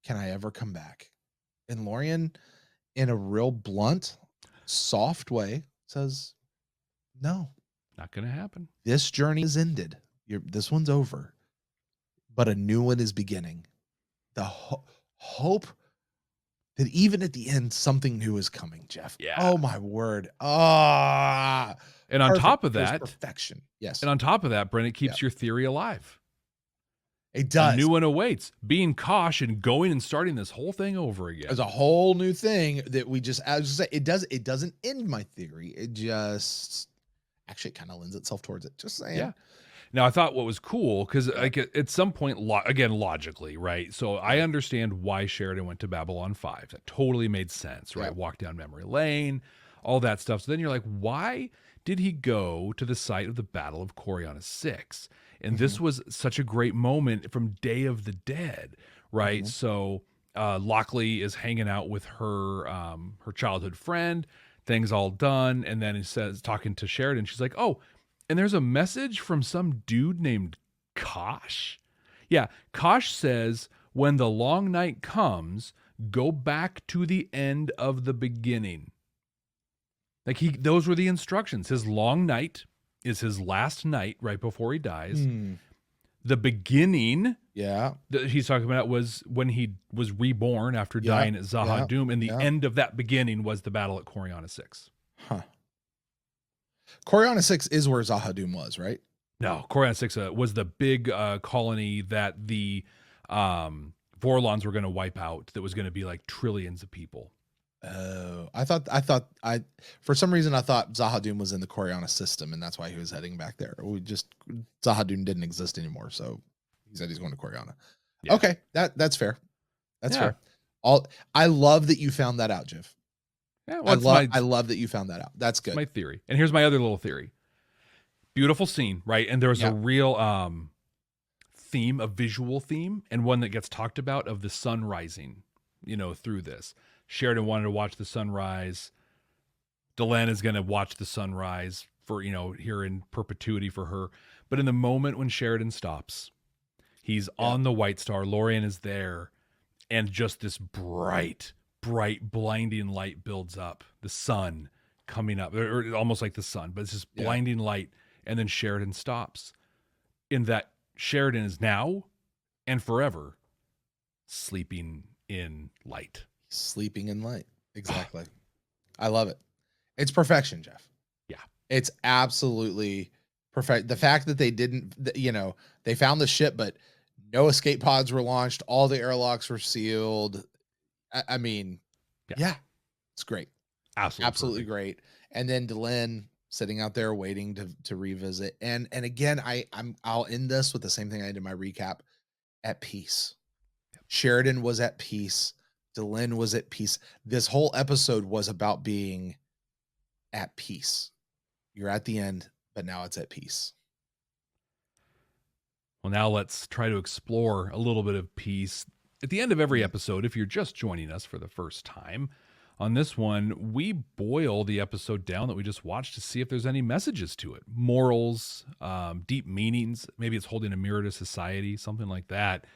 Can I ever come back? And Lorian, in a real blunt, soft way, says, no. Not going to happen. This journey is ended. This one's over. But a new one is beginning. The hope that even at the end, something new is coming, Jeff. Yeah. Oh, my word. And on top of that, perfection. Yes. And on top of that, Brent, it keeps your theory alive. It does. A new one awaits. Being Kosh and going and starting this whole thing over again. There's a whole new thing that we just, as I say, it doesn't end my theory. It just actually kind of lends itself towards it. Just saying. Yeah. Now, I thought what was cool, because like at some point, again, logically, right? So I understand why Sheridan went to Babylon 5. That totally made sense, right? Walk down memory lane, all that stuff. So then you're like, why did he go to the site of the Battle of Coriana 6? And this was such a great moment from Day of the Dead, right? So Lockley is hanging out with her her childhood friend. things all done. And then he says, talking to Sheridan, she's like, oh, and there's a message from some dude named Kosh. Yeah, Kosh says, when the long night comes, go back to the end of the beginning. Like those were the instructions. His long night is his last night right before he dies. The beginning, Yeah. that he's talking about was when he was reborn after dying at Zahadum, and the end of that beginning was the battle at Coriana 6. Huh. Coriana 6 is where Zahadum was, right? No, Coriana 6 was the big colony that the Vorlons were going to wipe out, that was going to be like trillions of people. Oh, I for some reason I thought Zahadum was in the Coriana system, and that's why he was heading back there. Zahadum didn't exist anymore, so he said he's going to Coriana. Yeah. Okay, that's fair. That's fair. I love that you found that out, Jeff. Yeah, well, I love that you found that out. That's good. My theory. And here's my other little theory. Beautiful scene, right? And there was a real theme, a visual theme, and one that gets talked about of the sun rising, through this. Sheridan wanted to watch the sunrise. Delenn is going to watch the sunrise for, here in perpetuity for her. But in the moment when Sheridan stops, he's on the White Star. Lorien is there. And just this bright, blinding light builds up. The sun coming up, or almost like the sun, but it's just blinding light. And then Sheridan stops. In that Sheridan is now and forever sleeping in light. Sleeping in light. Exactly. I love it. It's perfection, Jeff. Yeah. It's absolutely perfect. The fact that they didn't, they found the ship, but no escape pods were launched. All the airlocks were sealed. I mean, it's great. Absolutely great. And then Delenn sitting out there waiting to revisit. And again, I'll end this with the same thing I did in my recap. At peace. Sheridan was at peace. Delenn was at peace. This whole episode was about being at peace. You're at the end, but now it's at peace. Well, now let's try to explore a little bit of peace. At the end of every episode, if you're just joining us for the first time, on this one, we boil the episode down that we just watched to see if there's any messages to it. Morals, deep meanings. Maybe it's holding a mirror to society, something like that.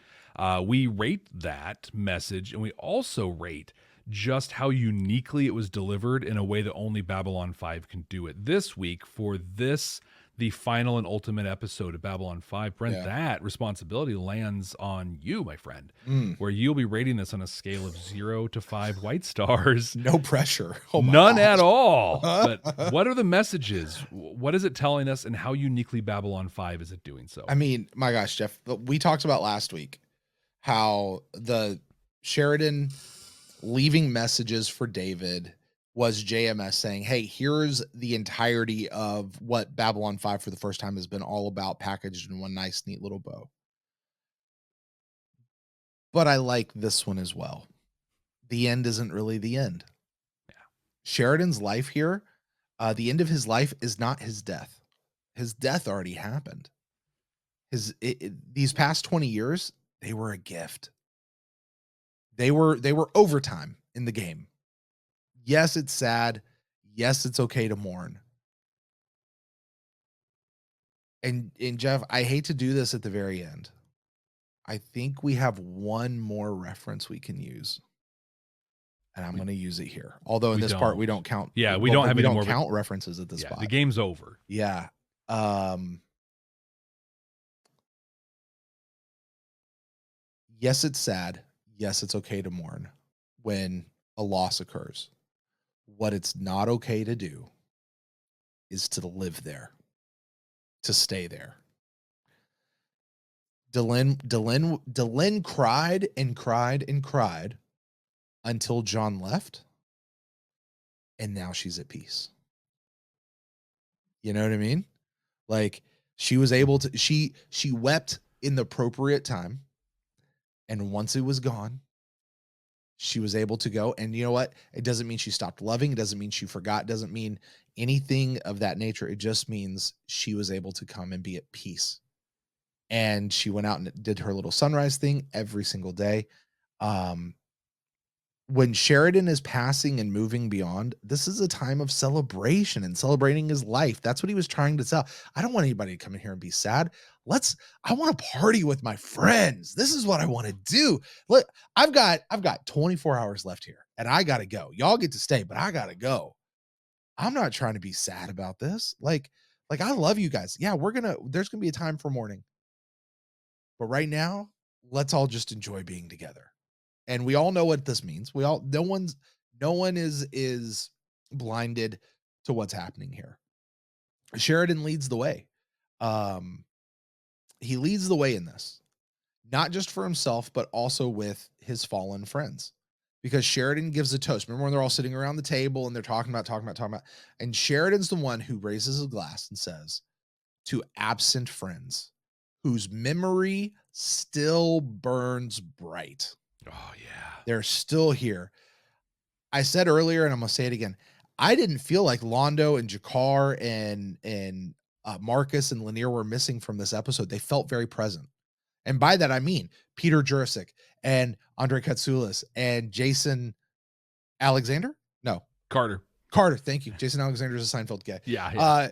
We rate that message, and we also rate just how uniquely it was delivered in a way that only Babylon 5 can do it. This week, for the final and ultimate episode of Babylon 5, Brent, that responsibility lands on you, my friend, where you'll be rating this on a scale of 0 to 5 white stars. No pressure. None at all. But what are the messages? What is it telling us, and how uniquely Babylon 5 is it doing so? I mean, my gosh, Jeff, we talked about last week how the Sheridan leaving messages for David was JMS saying, hey, here's the entirety of what Babylon 5 for the first time has been all about, packaged in one nice, neat little bow. But I like this one as well. The end isn't really the end. Yeah. Sheridan's life here, the end of his life is not his death. His death already happened. These past 20 years, they were a gift. They were overtime in the game. Yes, it's sad. Yes, it's okay to mourn. And Jeff, I hate to do this at the very end. I think we have one more reference we can use. And I'm going to use it here. Although in this part we don't count. Yeah, we don't count references at this spot. The game's over. Yeah. Yes, it's sad. Yes, it's okay to mourn when a loss occurs. What it's not okay to do is to live there, to stay there. Delenn cried and cried and cried until John left, and now she's at peace. You know what I mean? Like, she was able to, she wept in the appropriate time, and once it was gone, she was able to go. And you know what? It doesn't mean she stopped loving. It doesn't mean she forgot. It doesn't mean anything of that nature. It just means she was able to come and be at peace. And she went out and did her little sunrise thing every single day. when Sheridan is passing and moving beyond, this is a time of celebration and celebrating his life. That's what he was trying to tell. I don't want anybody to come in here and be sad. I want to party with my friends. This is what I want to do. Look, I've got 24 hours left here and I got to go. Y'all get to stay, but I got to go. I'm not trying to be sad about this. Like I love you guys. Yeah, there's going to be a time for mourning. But right now, let's all just enjoy being together. And we all know what this means. No one is blinded to what's happening here. Sheridan leads the way. He leads the way in this, not just for himself, but also with his fallen friends. Because Sheridan gives a toast. Remember when they're all sitting around the table and they're talking about, and Sheridan's the one who raises a glass and says, "To absent friends whose memory still burns bright." Oh yeah. They're still here. I said earlier, and I'm going to say it again. I didn't feel like Londo and Jakar and Marcus and Lanier were missing from this episode. They felt very present. And by that, I mean Peter Jurasik and Andre Katsoulis and Jason Alexander? No. Carter. Thank you. Jason Alexander is a Seinfeld guy. Yeah.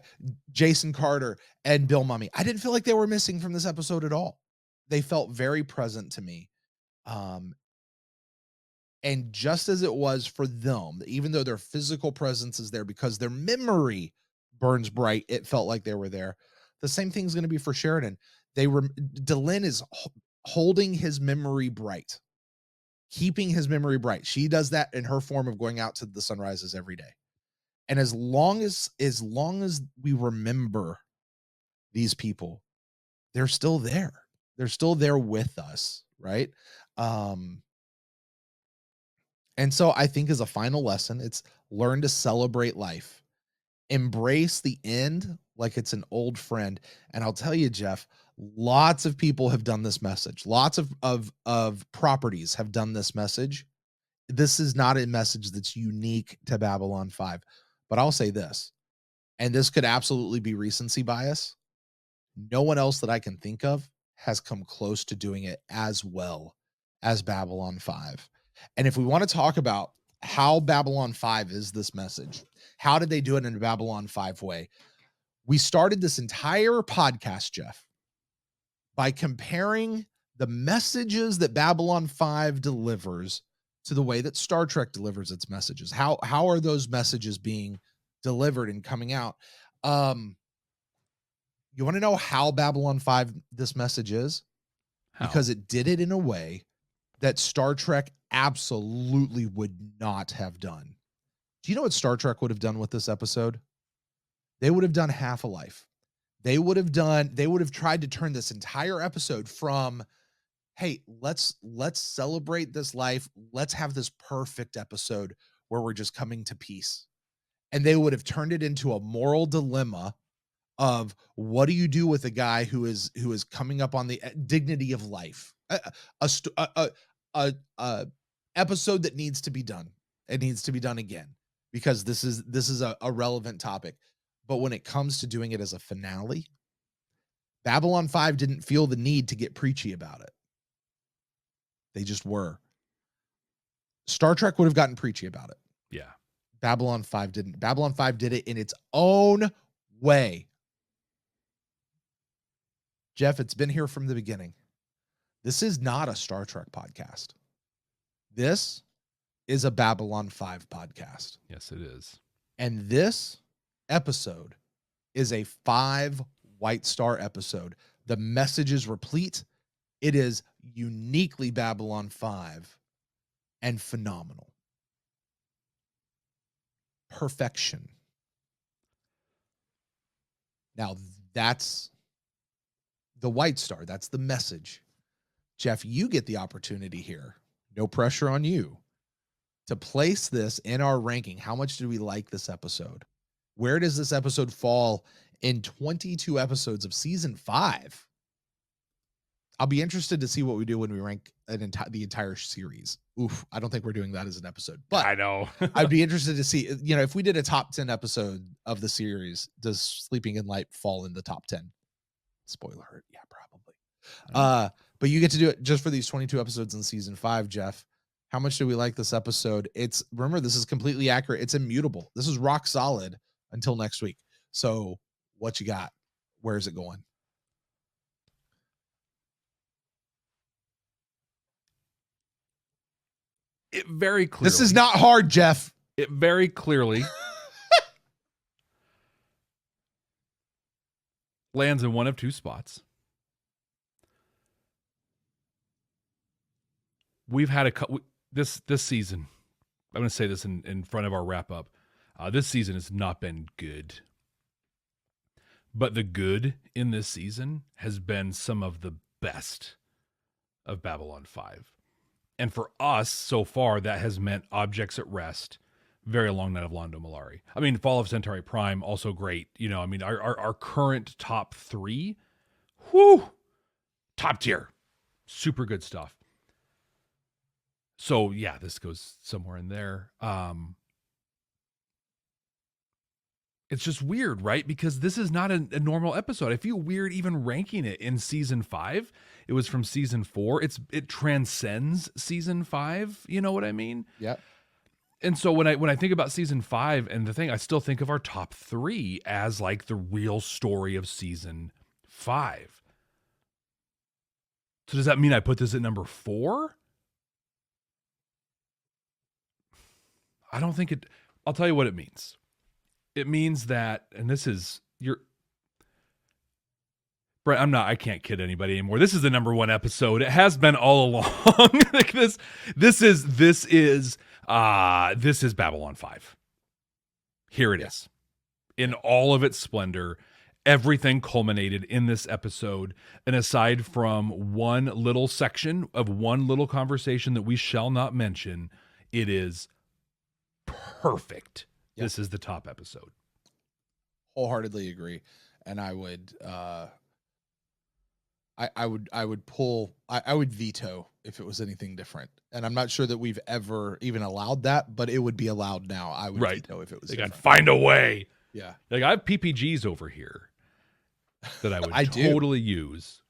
Jason Carter and Bill Mummy. I didn't feel like they were missing from this episode at all. They felt very present to me. And just as it was for them, even though their physical presence is there because their memory burns bright, it felt like they were there. The same thing's going to be for Sheridan. Delenn is holding his memory bright, keeping his memory bright. She does that in her form of going out to the sunrises every day. And as long as we remember these people, they're still there. They're still there with us, right? And so I think as a final lesson, it's learn to celebrate life. Embrace the end like it's an old friend. And I'll tell you, Jeff, lots of people have done this message. Lots of properties have done this message. This is not a message that's unique to Babylon 5. But I'll say this, and this could absolutely be recency bias. No one else that I can think of has come close to doing it as well as Babylon 5. And if we want to talk about how Babylon 5 is this message, how did they do it in a Babylon 5 way? We started this entire podcast, Jeff, by comparing the messages that Babylon 5 delivers to the way that Star Trek delivers its messages. How are those messages being delivered and coming out? You want to know how Babylon 5 this message is? How? Because it did it in a way that Star Trek absolutely would not have done. Do you know what Star Trek would have done with this episode? They would have done half a life. They would have tried to turn this entire episode from, hey, let's celebrate this life. Let's have this perfect episode where we're just coming to peace. And they would have turned it into a moral dilemma of what do you do with a guy who is coming up on the dignity of life? A episode that needs to be done. It needs to be done again because this is a relevant topic. But when it comes to doing it as a finale, Babylon 5 didn't feel the need to get preachy about it. They just were. Star Trek would have gotten preachy about it. Yeah. Babylon 5 didn't. Babylon 5 did it in its own way. Jeff, it's been here from the beginning. This is not a Star Trek podcast. This is a Babylon 5 podcast. Yes, it is. And this episode is a 5 White Star episode. The message is replete. It is uniquely Babylon 5 and phenomenal. Perfection. Now, that's the White Star. That's the message. Jeff, you get the opportunity here. No pressure on you to place this in our ranking. How much do we like this episode? Where does this episode fall in 22 episodes of season 5? I'll be interested to see what we do when we rank the entire series. Oof, I don't think we're doing that as an episode, but I know. I'd be interested to see, if we did a top 10 episode of the series, does Sleeping in Light fall in the top 10? Spoiler alert. Yeah, probably. But you get to do it just for these 22 episodes in season 5, Jeff. How much do we like this episode? Remember, this is completely accurate. It's immutable. This is rock solid until next week. So what you got? Where's it going? It very clearly. This is not hard, Jeff. It very clearly lands in one of two spots. We've had this season. I'm going to say this in front of our wrap up. This season has not been good. But the good in this season has been some of the best of Babylon 5. And for us, so far, that has meant Objects at Rest, Very Long Night of Londo Mollari. I mean, Fall of Centauri Prime, also great. You know, I mean, our current top 3, whoo, top tier. Super good stuff. So, yeah, this goes somewhere in there. It's just weird, right? Because this is not a normal episode. I feel weird even ranking it in season 5. It was from season 4. It transcends season 5. You know what I mean? Yeah. And so when I think about season 5 and the thing, I still think of our top 3 as like the real story of season 5. So does that mean I put this at number 4? I don't think it. I'll tell you what it means. It means that, and this is Brent, I can't kid anybody anymore. This is the number 1 episode. It has been all along. Like this is Babylon 5. Here it is. In all of its splendor. Everything culminated in this episode. And aside from one little section of one little conversation that we shall not mention, it is perfect. Yep. This is the top episode. Wholeheartedly agree. And I would I would veto if it was anything different. And I'm not sure that we've ever even allowed that, but it would be allowed now. I would veto if it was different. I'd find a way. Yeah. Like I have PPGs over here that I would totally use.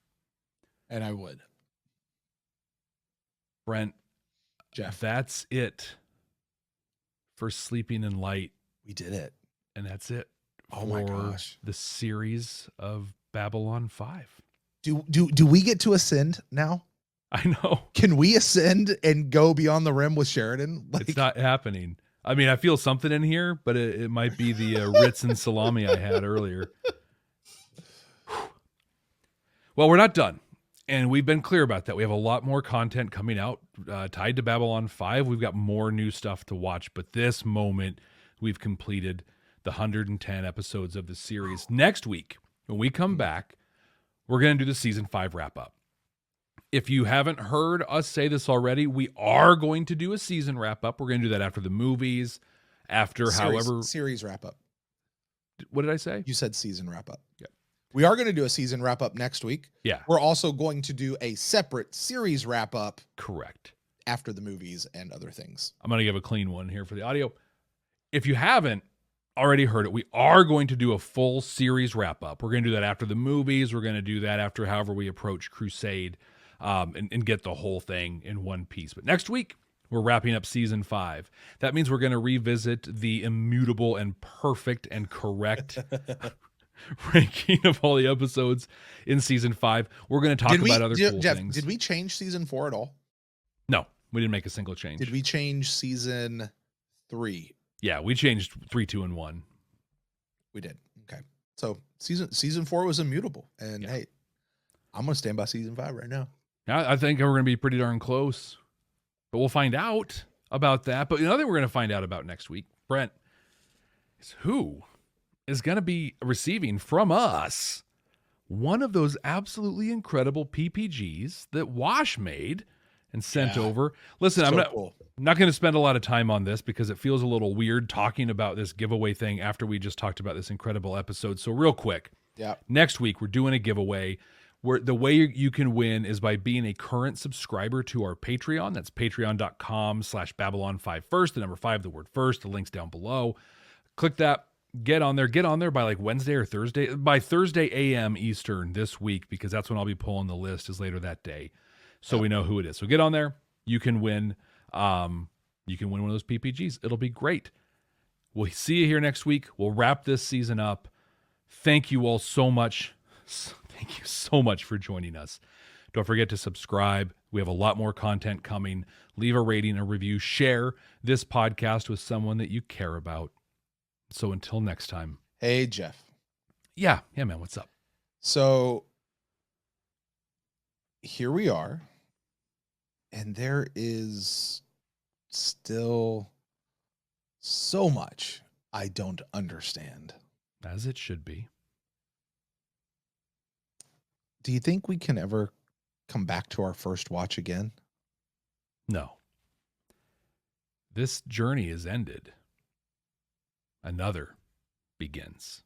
And I would. Brent, Jeff, that's it for Sleeping in Light. We did it. And that's it. Oh my gosh. The series of Babylon 5. Do we get to ascend now? I know. Can we ascend and go beyond the rim with Sheridan? It's not happening. I mean, I feel something in here, but it might be the Ritz and salami I had earlier. Well, we're not done. And we've been clear about that. We have a lot more content coming out tied to Babylon 5. We've got more new stuff to watch. But this moment, we've completed the 110 episodes of the series. Next week, when we come back, we're going to do the season 5 wrap-up. If you haven't heard us say this already, we are going to do a season wrap-up. We're going to do that after the movies, after series wrap-up. What did I say? You said season wrap-up. Yeah. We are going to do a season wrap-up next week. Yeah. We're also going to do a separate series wrap-up. Correct. After the movies and other things. I'm going to give a clean one here for the audio. If you haven't already heard it, we are going to do a full series wrap-up. We're going to do that after the movies. We're going to do that after however we approach Crusade. And get the whole thing in one piece. But next week, we're wrapping up season 5. That means we're going to revisit the immutable and perfect and correct ranking of all the episodes in season 5. We're going to talk about other cool things. Did we change season 4 at all? No, we didn't make a single change. Did we change season 3? Yeah, we changed 3, 2, and 1. We did. Okay. So season 4 was immutable. And hey, I'm going to stand by season 5 right now. I think we're going to be pretty darn close, but we'll find out about that. But another thing we're going to find out about next week, Brent, is who is going to be receiving from us one of those absolutely incredible PPGs that Wash made and sent over. Listen, I'm not going to spend a lot of time on this because it feels a little weird talking about this giveaway thing after we just talked about this incredible episode. So real quick, next week we're doing a giveaway. Where the way you can win is by being a current subscriber to our Patreon. That's patreon.com/Babylon5First, the number 5, the word first. The link's down below. Click that. Get on there. Get on there by like Wednesday or Thursday. By Thursday a.m. Eastern this week, because that's when I'll be pulling the list is later that day. So we know who it is. So get on there. You can win You can win one of those PPGs. It'll be great. We'll see you here next week. We'll wrap this season up. Thank you all so much. Thank you so much for joining us. Don't forget to subscribe. We have a lot more content coming. Leave a rating, a review. Share this podcast with someone that you care about. So until next time. Hey, Jeff. Yeah, man, what's up? So here we are, and there is still so much I don't understand. As it should be. Do you think we can ever come back to our first watch again? No. This journey is ended. Another begins.